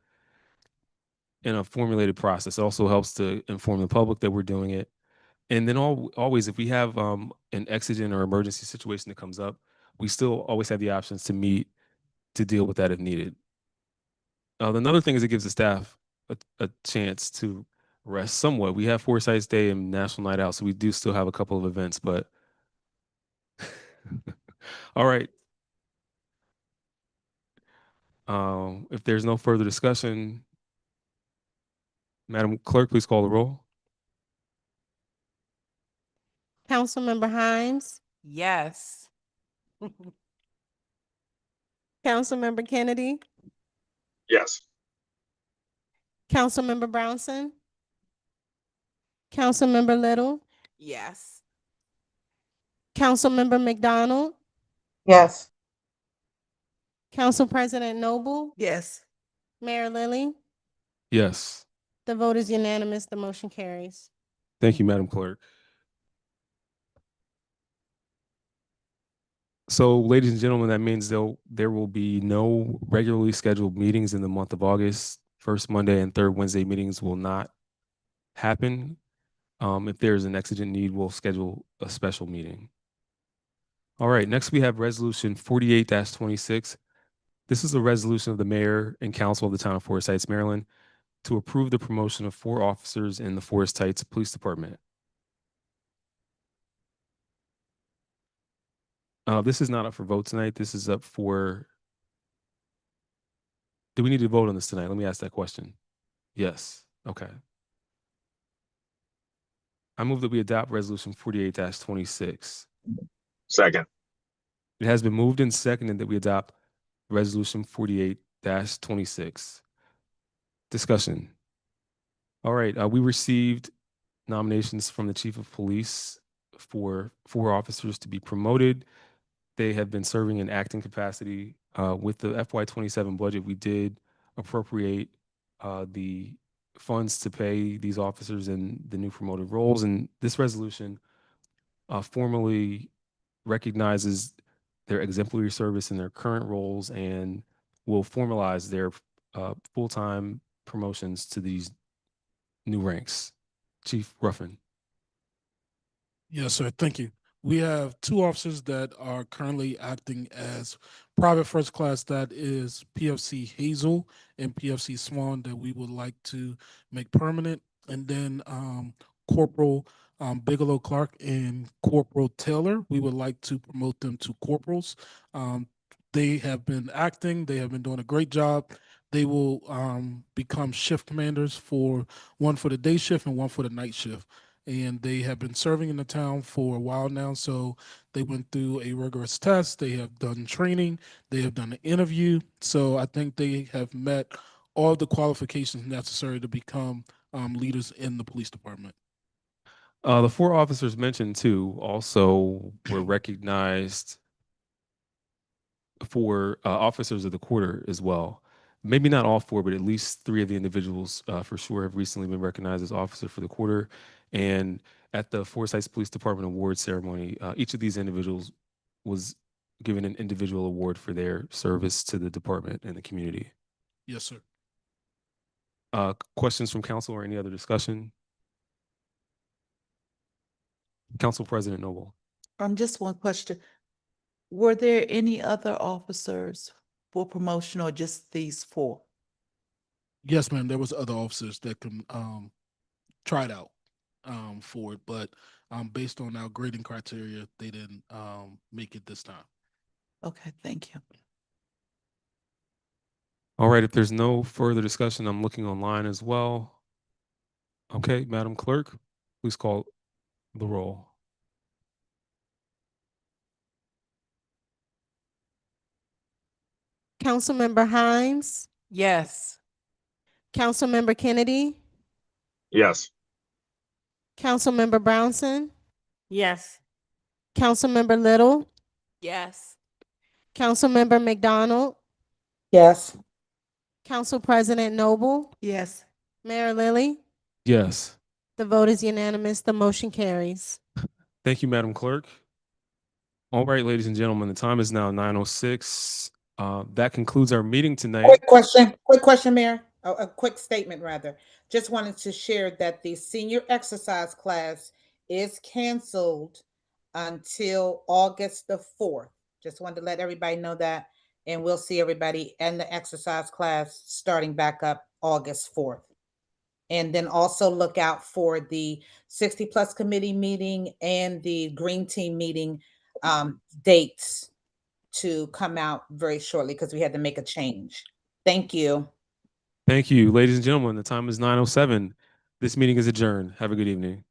formulated process. It also helps to inform the public that we're doing it. And then always, if we have an exigent or emergency situation that comes up, we still always have the options to meet to deal with that if needed. Another thing is it gives the staff a chance to rest somewhat. We have Forsyth's Day and National Night Out, so we do still have a couple of events, but all right. If there's no further discussion, Madam Clerk, please call the roll. Councilmember Hines, Yes. Councilmember Kennedy, Yes. Councilmember Brownson, Councilmember Little, Yes. Councilmember McDonald, Yes. Council President Noble, Yes. Mayor Lilly. Yes. The vote is unanimous. The motion carries. Thank you, Madam Clerk. So, ladies and gentlemen, that means there will be no regularly scheduled meetings in the month of August. First Monday and third Wednesday meetings will not happen. If there's an exigent need, we'll schedule a special meeting. All right, next we have Resolution 48-26. This is a resolution of the mayor and council of the town of Forest Heights, Maryland, to approve the promotion of 4 officers in the Forest Heights Police Department. This is not up for vote tonight. This is up for, do we need to vote on this tonight? Let me ask that question. Yes, okay. I move that we adopt Resolution 48-26. Second. It has been moved and seconded that we adopt Resolution 48-26. Discussion. All right, we received nominations from the Chief of Police for 4 officers to be promoted. They have been serving in acting capacity. With the FY27 budget, we did appropriate the funds to pay these officers in the new promoted roles. And this resolution formally recognizes their exemplary service in their current roles and will formalize their full-time promotions to these new ranks. Chief Ruffin. Yes, sir. Thank you. We have 2 officers that are currently acting as private first class. That is PFC Hazel and PFC Swan that we would like to make permanent. And then Corporal Bigelow Clark and Corporal Taylor, we would like to promote them to corporals. They have been acting. They have been doing a great job. They will become shift commanders for one for the day shift and one for the night shift. And they have been serving in the town for a while now. So they went through a rigorous test. They have done training. They have done an interview. So I think they have met all the qualifications necessary to become leaders in the police department. The 4 officers mentioned too also were recognized for officers of the quarter as well. Maybe not all 4, but at least 3 of the individuals for sure have recently been recognized as officer for the quarter. And at the Forsyth Police Department Award ceremony, each of these individuals was given an individual award for their service to the department and the community. Yes, sir. Questions from council or any other discussion? Council President Noble. Just one question. Were there any other officers for promotion or just these 4? Yes, ma'am. There was other officers that can tried out for it, but based on our grading criteria, they didn't make it this time. Okay, thank you. All right, if there's no further discussion, I'm looking online as well. Okay, Madam Clerk, please call the roll. Councilmember Hines, Yes. Councilmember Kennedy, Yes. Councilmember Brownson, Yes. Councilmember Little, Yes. Councilmember McDonald, Yes. Council President Noble, Yes. Mayor Lilly. Yes. The vote is unanimous. The motion carries. Thank you, Madam Clerk. All right, ladies and gentlemen, the time is now 9:06. That concludes our meeting tonight. Quick question, Mayor. A quick statement, rather. Just wanted to share that the senior exercise class is canceled until August the 4th. Just wanted to let everybody know that. And we'll see everybody in the exercise class starting back up August 4th. And then also look out for the 60 plus committee meeting and the green team meeting dates to come out very shortly because we had to make a change. Thank you. Thank you, ladies and gentlemen. The time is 9:07. This meeting is adjourned. Have a good evening.